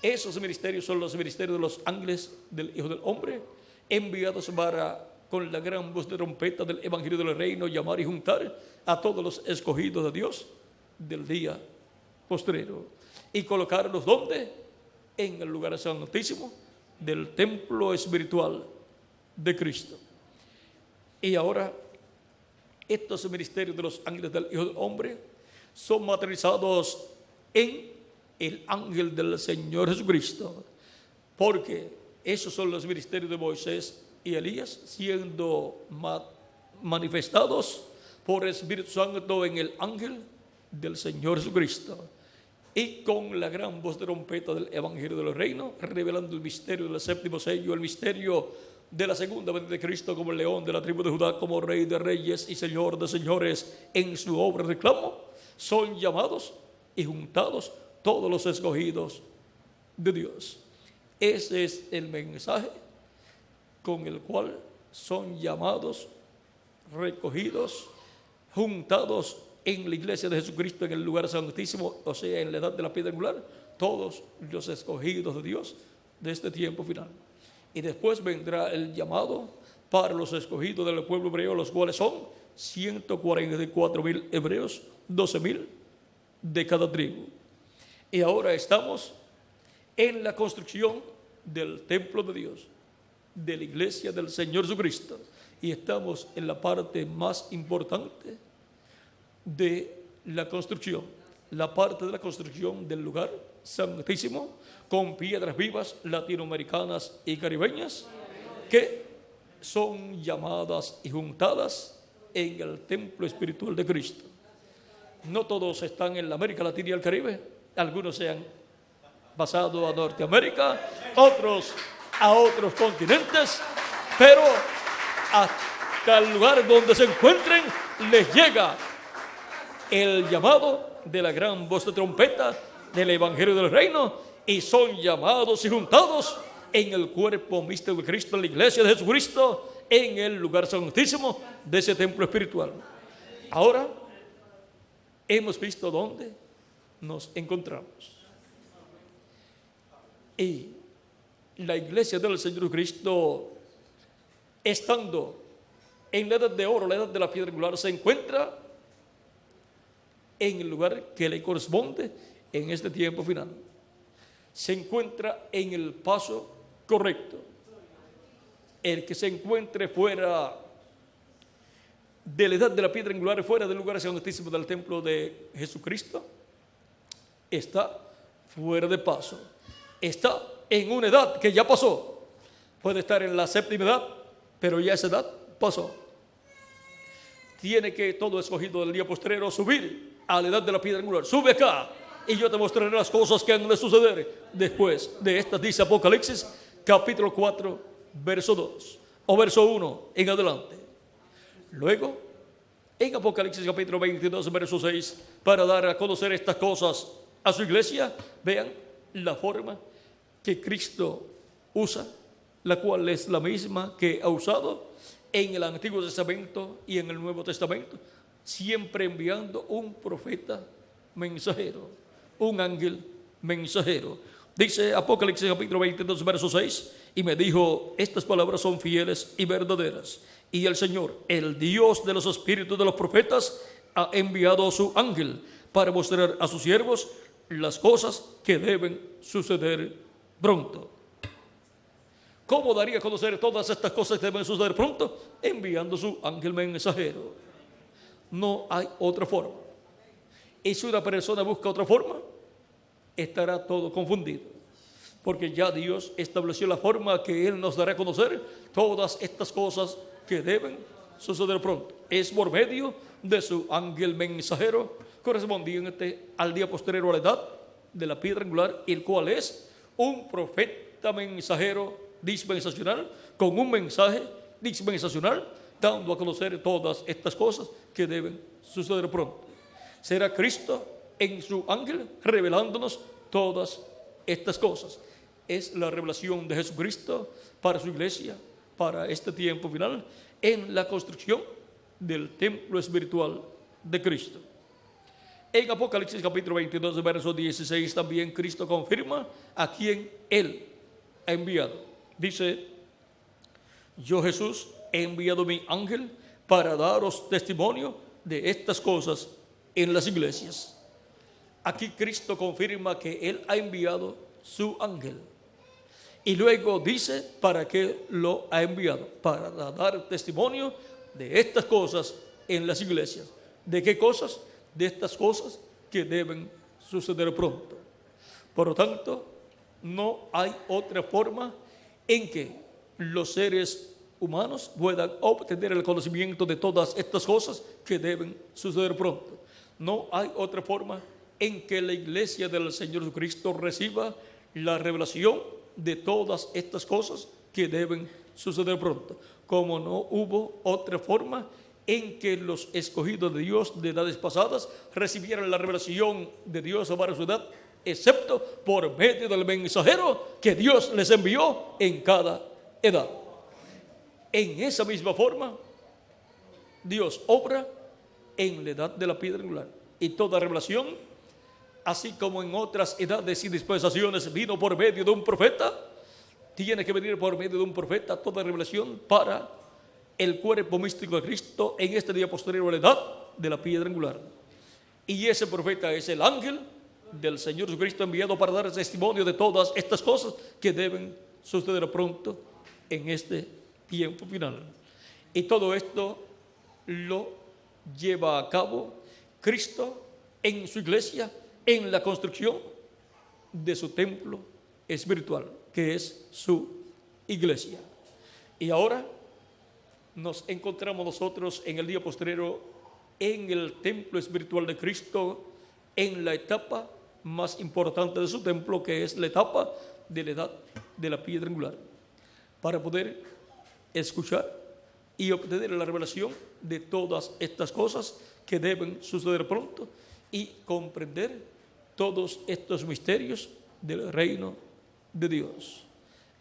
Esos ministerios son los ministerios de los ángeles del Hijo del Hombre, enviados para, con la gran voz de trompeta del Evangelio del Reino, llamar y juntar a todos los escogidos de Dios del día postrero y colocarlos ¿dónde? En el lugar santísimo del templo espiritual de Cristo. Y ahora estos ministerios de los ángeles del Hijo del Hombre son materializados en el ángel del Señor Jesucristo, porque esos son los ministerios de Moisés y Elías siendo manifestados por el Espíritu Santo en el ángel del Señor Jesucristo, y con la gran voz de trompeta del Evangelio del Reino, revelando el misterio del séptimo sello, el misterio de la segunda venida de Cristo como el león de la tribu de Judá, como rey de reyes y señor de señores en su obra de reclamo. Son llamados y juntados todos los escogidos de Dios. Ese es el mensaje con el cual son llamados, recogidos, juntados en la iglesia de Jesucristo en el lugar santísimo, o sea, en la edad de la piedra angular, todos los escogidos de Dios de este tiempo final. Y después vendrá el llamado para los escogidos del pueblo hebreo, los cuales son 144,000 hebreos, 12,000 de cada tribu. Y ahora estamos en la construcción del templo de Dios, de la iglesia del Señor Jesucristo, y estamos en la parte más importante de la construcción, la parte de la construcción del lugar santísimo, con piedras vivas latinoamericanas y caribeñas que son llamadas y juntadas en el templo espiritual de Cristo. No todos están en la América Latina y el Caribe, algunos se han pasado a Norteamérica, otros a otros continentes, pero hasta el lugar donde se encuentren les llega el llamado de la gran voz de trompeta del Evangelio del Reino, y son llamados y juntados en el cuerpo místico de Cristo, en la iglesia de Jesucristo, en el lugar santísimo de ese templo espiritual. Ahora hemos visto dónde nos encontramos. Y la iglesia del Señor Cristo, estando en la edad de oro, la edad de la piedra angular, se encuentra en el lugar que le corresponde en este tiempo final. Se encuentra en el paso correcto. El que se encuentre fuera de la edad de la piedra angular, fuera del lugar santísimo del templo de Jesucristo, está fuera de paso. Está en una edad que ya pasó. Puede estar en la séptima edad, pero ya esa edad pasó. Tiene que todo escogido del día postrero subir a la edad de la piedra angular. Sube acá y yo te mostraré las cosas que han de suceder después de estas, dice Apocalipsis capítulo 4 verso 2 o verso 1 en adelante. Luego en Apocalipsis capítulo 22 verso 6, para dar a conocer estas cosas a su iglesia, vean la forma que Cristo usa, la cual es la misma que ha usado en el Antiguo Testamento y en el Nuevo Testamento, siempre enviando un profeta mensajero, un ángel mensajero. Dice Apocalipsis capítulo 22 verso 6, y me dijo: estas palabras son fieles y verdaderas, y el Señor, el Dios de los espíritus de los profetas, ha enviado a su ángel para mostrar a sus siervos las cosas que deben suceder pronto. ¿Cómo daría a conocer todas estas cosas que deben suceder pronto? Enviando su ángel mensajero. No hay otra forma. Y si una persona busca otra forma, estará todo confundido. Porque ya Dios estableció la forma que Él nos dará a conocer todas estas cosas que deben suceder pronto. Es por medio de su ángel mensajero, correspondiente al día posterior a la edad de la piedra angular, el cual es un profeta mensajero dispensacional, con un mensaje dispensacional, dando a conocer todas estas cosas que deben suceder pronto. Será Cristo en su ángel revelándonos todas estas cosas. Es la revelación de Jesucristo para su iglesia, para este tiempo final, en la construcción del templo espiritual de Cristo. En Apocalipsis capítulo 22 verso 16 también Cristo confirma a quien Él ha enviado. Dice: yo, Jesús, he enviado mi ángel para daros testimonio de estas cosas en las iglesias. Aquí Cristo confirma que Él ha enviado su ángel. Y luego dice para qué lo ha enviado: para dar testimonio de estas cosas en las iglesias. ¿De qué cosas? De estas cosas que deben suceder pronto. Por lo tanto, no hay otra forma en que los seres humanos puedan obtener el conocimiento de todas estas cosas que deben suceder pronto. No hay otra forma en que la iglesia del Señor Jesucristo reciba la revelación de todas estas cosas que deben suceder pronto. Como no hubo otra forma en que los escogidos de Dios de edades pasadas recibieran la revelación de Dios para su edad, excepto por medio del mensajero que Dios les envió en cada edad. En esa misma forma, Dios obra en la edad de la piedra angular. Y toda revelación, así como en otras edades y dispensaciones vino por medio de un profeta, tiene que venir por medio de un profeta toda revelación para el cuerpo místico de Cristo en este día posterior a la edad de la piedra angular. Y ese profeta es el ángel del Señor Jesucristo, enviado para dar testimonio de todas estas cosas que deben suceder pronto en este tiempo final. Y todo esto lo lleva a cabo Cristo en su iglesia, en la construcción de su templo espiritual, que es su iglesia. Y ahora nos encontramos nosotros en el día postrero en el templo espiritual de Cristo, en la etapa más importante de su templo, que es la etapa de la edad de la piedra angular, para poder escuchar y obtener la revelación de todas estas cosas que deben suceder pronto y comprender todos estos misterios del reino de Dios,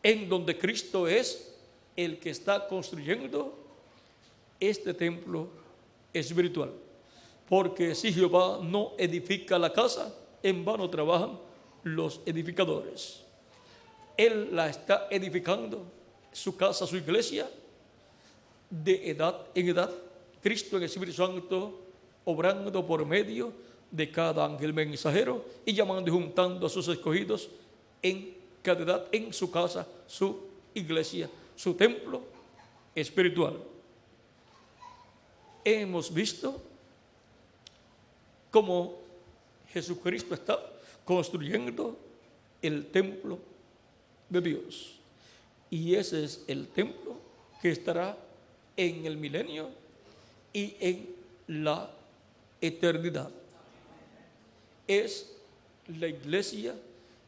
en donde Cristo es el que está construyendo este templo espiritual. Porque si Jehová no edifica la casa, en vano trabajan los edificadores. Él la está edificando, su casa, su iglesia, de edad en edad. Cristo en el Espíritu Santo, obrando por medio de cada ángel mensajero, y llamando y juntando a sus escogidos en cada edad, en su casa, su iglesia, su templo espiritual. Hemos visto cómo Jesucristo está construyendo el templo de Dios. Y ese es el templo que estará en el milenio y en la eternidad. Es la iglesia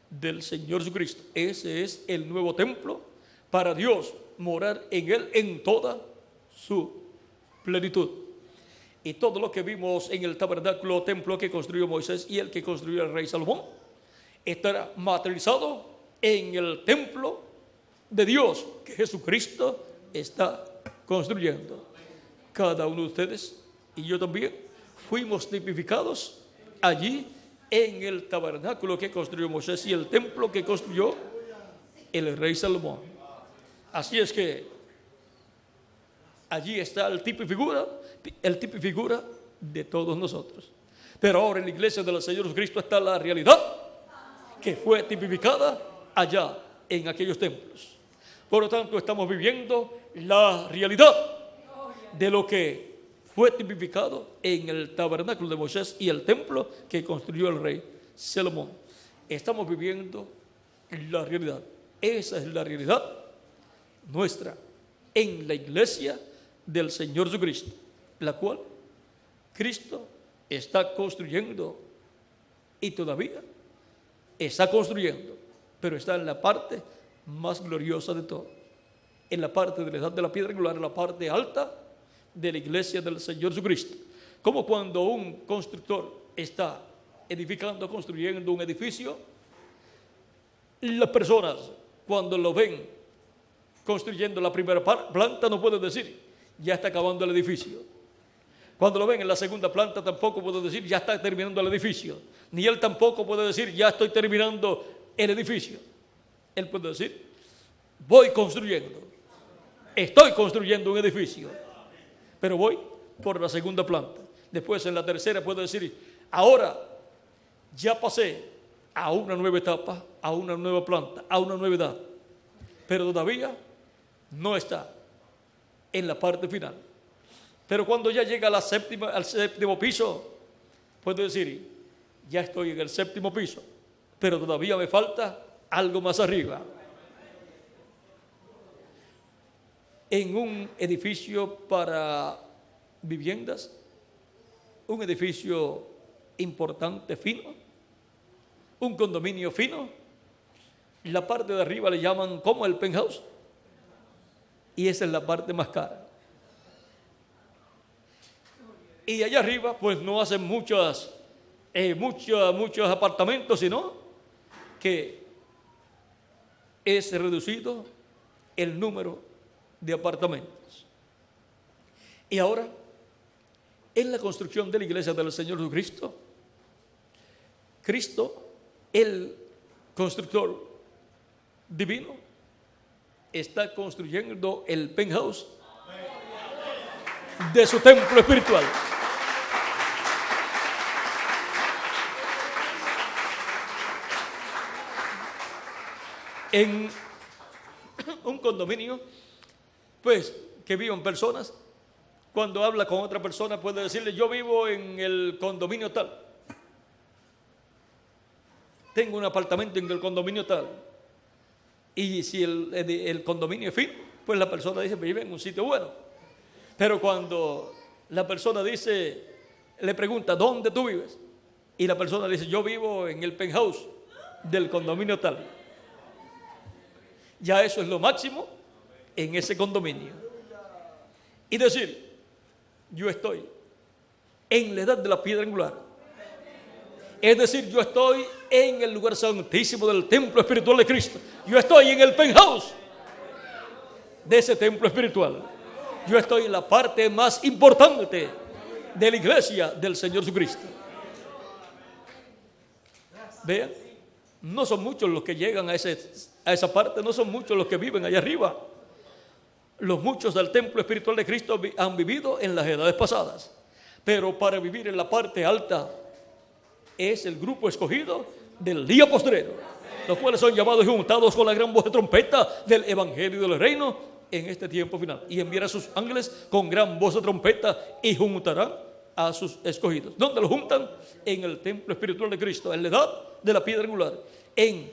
del Señor Jesucristo. Ese es el nuevo templo para Dios morar en él en toda su plenitud. Y todo lo que vimos en el tabernáculo, templo que construyó Moisés y el que construyó el rey Salomón, estará materializado en el templo de Dios que Jesucristo está construyendo. Cada uno de ustedes y yo también fuimos tipificados allí en el tabernáculo que construyó Moisés y el templo que construyó el rey Salomón. Así es que allí está el tipo y figura de todos nosotros. Pero ahora en la iglesia del Señor Jesucristo está la realidad que fue tipificada allá en aquellos templos. Por lo tanto, estamos viviendo la realidad de lo que fue tipificado en el tabernáculo de Moisés y el templo que construyó el rey Salomón. Estamos viviendo la realidad. Esa es la realidad nuestra en la iglesia del Señor Jesucristo, la cual Cristo está construyendo y todavía está construyendo, pero está en la parte más gloriosa de todo, en la parte de la edad de la piedra angular, en la parte alta de la iglesia del Señor Jesucristo. Como cuando un constructor está edificando, construyendo un edificio, las personas cuando lo ven construyendo la primera planta no pueden decir ya está acabando el edificio. Cuando lo ven en la segunda planta tampoco puede decir ya está terminando el edificio, ni él tampoco puede decir ya estoy terminando el edificio. Él puede decir voy construyendo, estoy construyendo un edificio, pero voy por la segunda planta. Después en la tercera puede decir ahora ya pasé a una nueva etapa, a una nueva planta, a una nueva edad, pero todavía no está en la parte final. Pero cuando ya llega al séptimo piso, puede decir ya estoy en el séptimo piso, pero todavía me falta algo más arriba. En un edificio para viviendas, un edificio importante, fino, un condominio fino, la parte de arriba le llaman como el penthouse, y esa es la parte más cara. Y allá arriba pues no hacen muchos apartamentos, sino que es reducido el número de apartamentos. Y ahora, en la construcción de la iglesia del Señor Jesucristo, Cristo, el constructor divino, está construyendo el penthouse de su templo espiritual. En un condominio, pues, que viven personas, cuando habla con otra persona puede decirle yo vivo en el condominio tal, tengo un apartamento en el condominio tal. Y si el condominio es fino, pues la persona dice vive en un sitio bueno. Pero cuando la persona le pregunta ¿dónde tú vives? Y la persona dice yo vivo en el penthouse del condominio tal, ya eso es lo máximo en ese condominio. Y decir yo estoy en la edad de la piedra angular, es decir, yo estoy en el lugar santísimo del templo espiritual de Cristo. Yo estoy en el penthouse de ese templo espiritual. Yo estoy en la parte más importante de la iglesia del Señor Jesucristo. Vean, no son muchos los que llegan a esa parte, no son muchos los que viven allá arriba. Los muchos del templo espiritual de Cristo han vivido en las edades pasadas. Pero para vivir en la parte alta es el grupo escogido del día postrero, los cuales son llamados y juntados con la gran voz de trompeta del evangelio del reino en este tiempo final. Y enviará a sus ángeles con gran voz de trompeta y juntarán a sus escogidos. ¿Dónde los juntan? En el templo espiritual de Cristo, en la edad de la piedra angular, en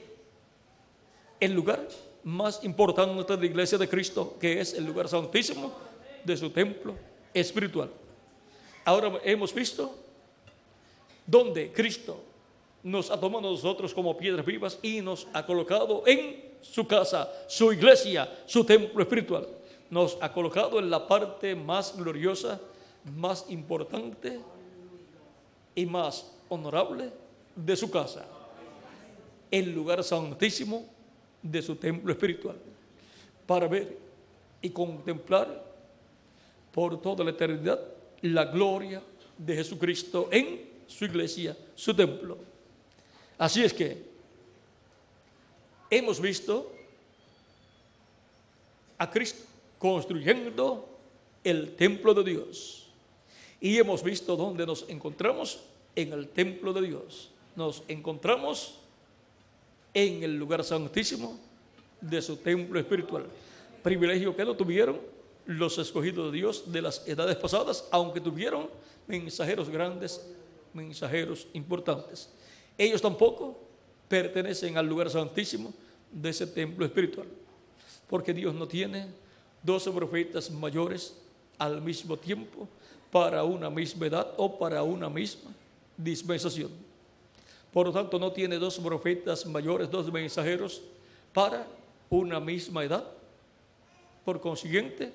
el lugar más importante de la iglesia de Cristo, que es el lugar santísimo de su templo espiritual. Ahora hemos visto donde Cristo nos ha tomado a nosotros como piedras vivas y nos ha colocado en su casa, su iglesia, su templo espiritual. Nos ha colocado en la parte más gloriosa, más importante y más honorable de su casa, el lugar santísimo de su templo espiritual, para ver y contemplar por toda la eternidad la gloria de Jesucristo en su iglesia, su templo. Así es que hemos visto a Cristo construyendo el templo de Dios y hemos visto dónde nos encontramos en el templo de Dios. Nos encontramos en el lugar santísimo de su templo espiritual, privilegio que no tuvieron los escogidos de Dios de las edades pasadas, aunque tuvieron mensajeros grandes, mensajeros importantes. Ellos tampoco pertenecen al lugar santísimo de ese templo espiritual, porque Dios no tiene 12 profetas mayores al mismo tiempo para una misma edad o para una misma dispensación. Por lo tanto, no tiene 2 profetas mayores, 2 mensajeros para una misma edad. Por consiguiente,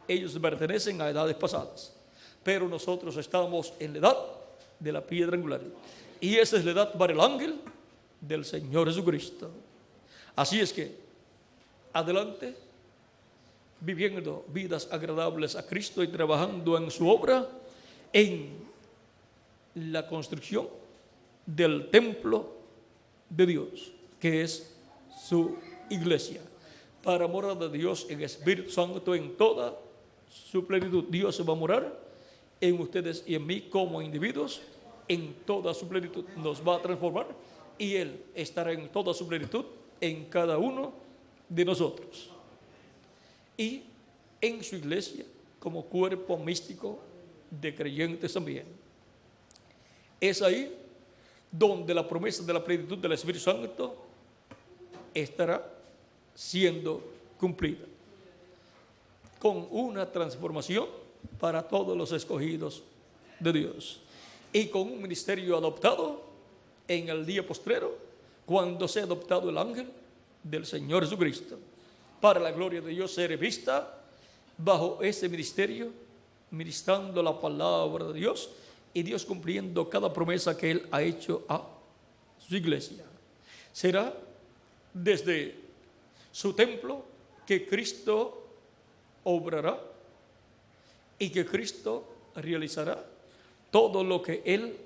ellos pertenecen a edades pasadas, pero nosotros estamos en la edad de la piedra angular, y esa es la edad para el ángel del Señor Jesucristo. Así es que adelante, viviendo vidas agradables a Cristo y trabajando en su obra, en la construcción del templo de Dios, que es su iglesia, para morar de Dios en Espíritu Santo en toda su plenitud. Dios va a morar en ustedes y en mí como individuos en toda su plenitud. Nos va a transformar y Él estará en toda su plenitud en cada uno de nosotros y en su iglesia como cuerpo místico de creyentes también. Es ahí donde la promesa de la plenitud del Espíritu Santo estará siendo cumplida, con una transformación para todos los escogidos de Dios y con un ministerio adoptado en el día postrero, cuando sea adoptado el ángel del Señor Jesucristo, para la gloria de Dios ser vista bajo ese ministerio, ministrando la palabra de Dios y Dios cumpliendo cada promesa que Él ha hecho a su iglesia. Será desde su templo que Cristo obrará y que Cristo realizará todo lo que Él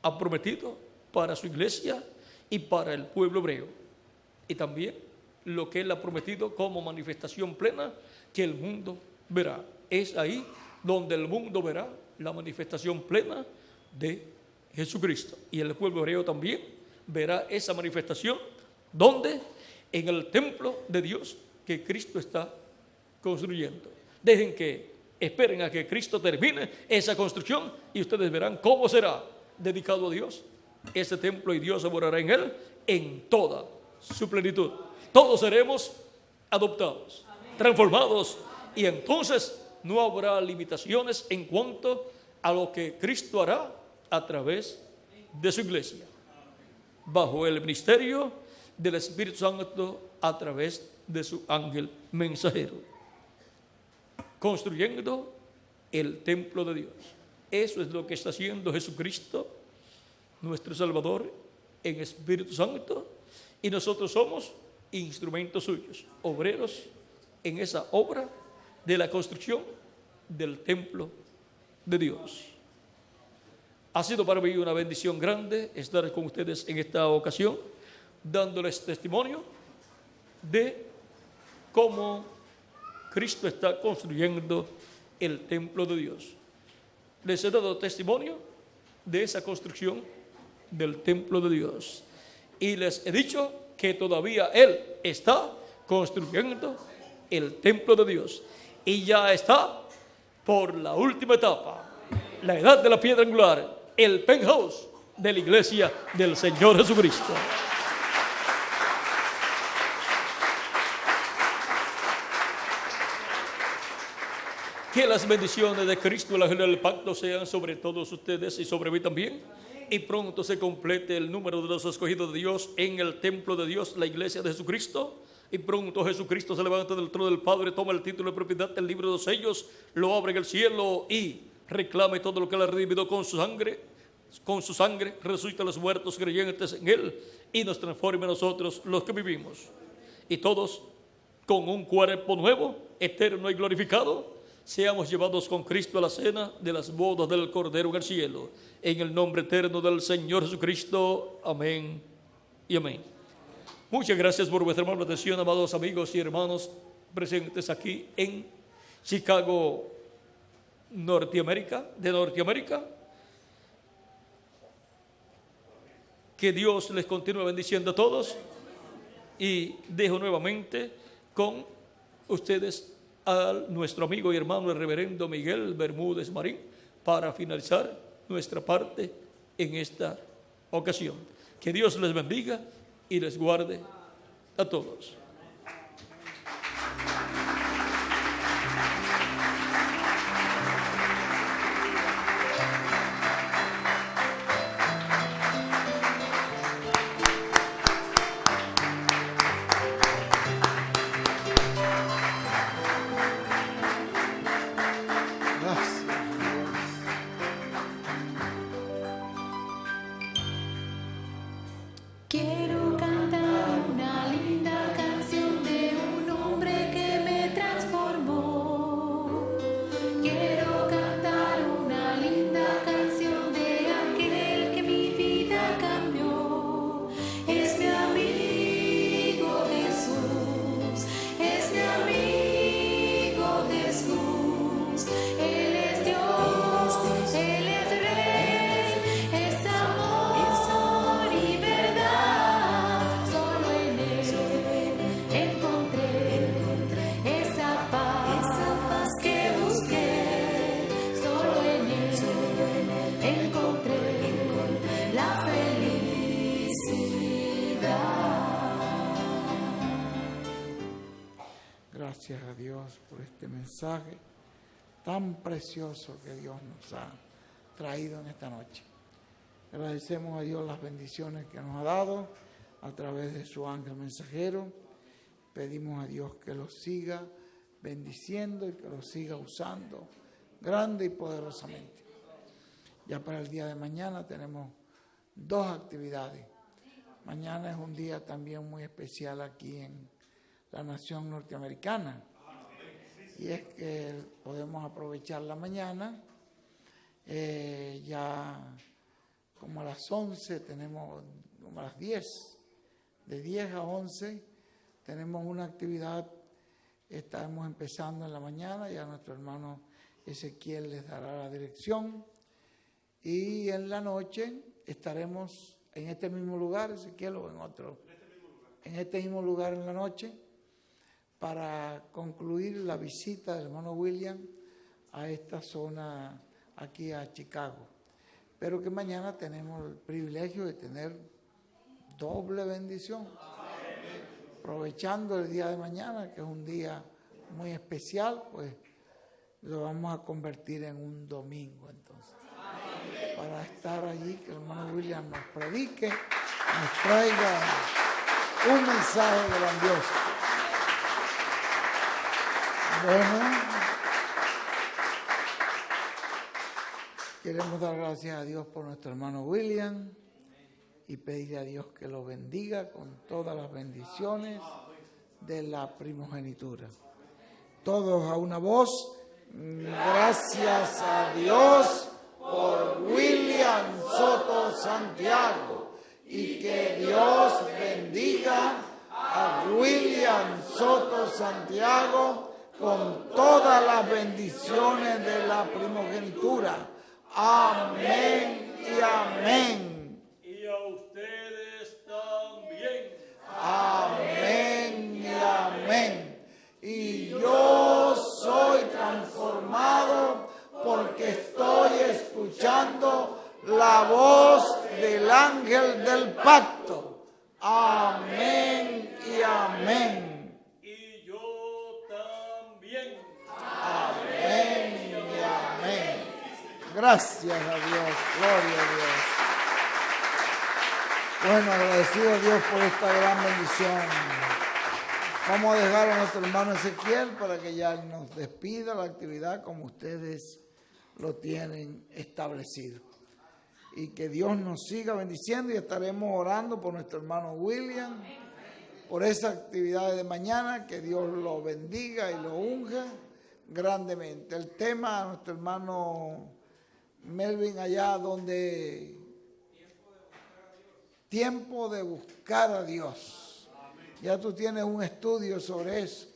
ha prometido para su iglesia y para el pueblo hebreo, y también lo que Él ha prometido como manifestación plena que el mundo verá. Es ahí donde el mundo verá la manifestación plena de Jesucristo, y el pueblo hebreo también verá esa manifestación, donde en el templo de Dios que Cristo está construyendo. Esperen a que Cristo termine esa construcción y ustedes verán cómo será dedicado a Dios ese templo, y Dios morará en él en toda su plenitud. Todos seremos adoptados, transformados, y entonces no habrá limitaciones en cuanto a lo que Cristo hará a través de su iglesia, bajo el ministerio del Espíritu Santo a través de su ángel mensajero, construyendo el templo de Dios. Eso es lo que está haciendo Jesucristo, nuestro Salvador, en Espíritu Santo, y nosotros somos instrumentos suyos, obreros en esa obra de la construcción del templo de Dios. Ha sido para mí una bendición grande estar con ustedes en esta ocasión, dándoles testimonio de cómo Cristo está construyendo el templo de Dios. Les he dado testimonio de esa construcción del templo de Dios. Y les he dicho que todavía Él está construyendo el templo de Dios. Y ya está por la última etapa, la edad de la piedra angular, el penthouse de la iglesia del Señor Jesucristo. Que las bendiciones de Cristo, el ángel del pacto, sean sobre todos ustedes y sobre mí también. Y pronto se complete el número de los escogidos de Dios en el templo de Dios, la iglesia de Jesucristo. Y pronto Jesucristo se levanta del trono del Padre, toma el título de propiedad del libro de los sellos, lo abre en el cielo y reclame todo lo que Él ha redimido con su sangre. Con su sangre resucita a los muertos creyentes en Él y nos transforma a nosotros los que vivimos. Y todos con un cuerpo nuevo, eterno y glorificado, seamos llevados con Cristo a la cena de las bodas del Cordero en el cielo. En el nombre eterno del Señor Jesucristo. Amén y amén. Muchas gracias por vuestra amable atención, amados amigos y hermanos presentes aquí en Chicago, Norteamérica. Que Dios les continúe bendiciendo a todos. Y dejo nuevamente con ustedes a nuestro amigo y hermano el reverendo Miguel Bermúdez Marín para finalizar nuestra parte en esta ocasión. Que Dios les bendiga y les guarde a todos. Quiero cantar una linda canción de un hombre que me transformó. Quiero cantar una linda canción de aquel que mi vida cambió. Es mi amigo Jesús, es mi amigo Jesús. Él es Dios, Él es Rey, es amor y verdad. Solo en Él encontré esa paz que busqué. Solo en Él encontré la felicidad. Gracias a Dios por este mensaje tan precioso que Dios nos ha traído en esta noche. Agradecemos a Dios las bendiciones que nos ha dado a través de su ángel mensajero. Pedimos a Dios que los siga bendiciendo y que los siga usando grande y poderosamente. Ya para el día de mañana tenemos 2 actividades. Mañana es un día también muy especial aquí en la nación norteamericana. Y es que podemos aprovechar la mañana, ya como a las 11 tenemos, como a las 10, de 10 a 11 tenemos una actividad. Estamos empezando en la mañana, ya nuestro hermano Ezequiel les dará la dirección. Y en la noche estaremos en este mismo lugar, Ezequiel, o en otro. En este mismo lugar en la noche, para concluir la visita del hermano William a esta zona aquí a Chicago. Pero que mañana tenemos el privilegio de tener doble bendición. Aprovechando el día de mañana, que es un día muy especial, pues lo vamos a convertir en un domingo entonces. Para estar allí, que el hermano William nos predique, nos traiga un mensaje grandioso. Bueno, queremos dar gracias a Dios por nuestro hermano William y pedirle a Dios que lo bendiga con todas las bendiciones de la primogenitura. Todos a una voz, gracias a Dios por William Soto Santiago, y que Dios bendiga a William Soto Santiago con todas las bendiciones de la primogenitura. Amén y amén. ustedes también. Amén y amén. Y yo soy transformado porque estoy escuchando la voz del ángel del pacto. Amén y amén. Y yo también. Amén y amén. Gracias a Dios, gloria a Dios. Bueno, agradecido a Dios por esta gran bendición. Vamos a dejar a nuestro hermano Ezequiel para que ya nos despida la actividad como ustedes lo tienen establecido. Y que Dios nos siga bendiciendo y estaremos orando por nuestro hermano William, por esa actividad de mañana, que Dios lo bendiga y lo unja grandemente. El tema a nuestro hermano Melvin allá donde... Tiempo de buscar a Dios. Ya tú tienes un estudio sobre eso.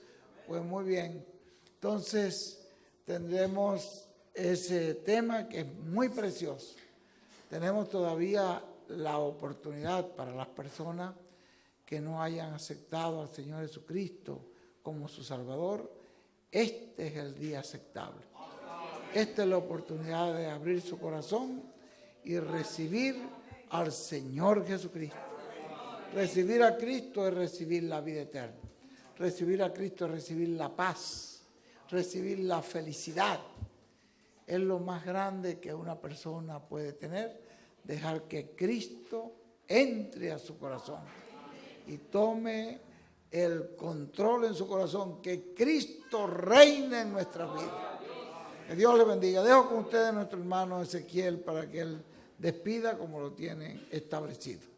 Pues muy bien. Entonces tendremos ese tema que es muy precioso. Tenemos todavía la oportunidad para las personas que no hayan aceptado al Señor Jesucristo como su Salvador. Este es el día aceptable. Esta es la oportunidad de abrir su corazón y recibir al Señor Jesucristo. Recibir a Cristo es recibir la vida eterna. Recibir a Cristo es recibir la paz, recibir la felicidad. Es lo más grande que una persona puede tener, dejar que Cristo entre a su corazón y tome el control en su corazón, que Cristo reine en nuestras vidas. Que Dios le bendiga. Dejo con ustedes a nuestro hermano Ezequiel para que él despida como lo tiene establecido.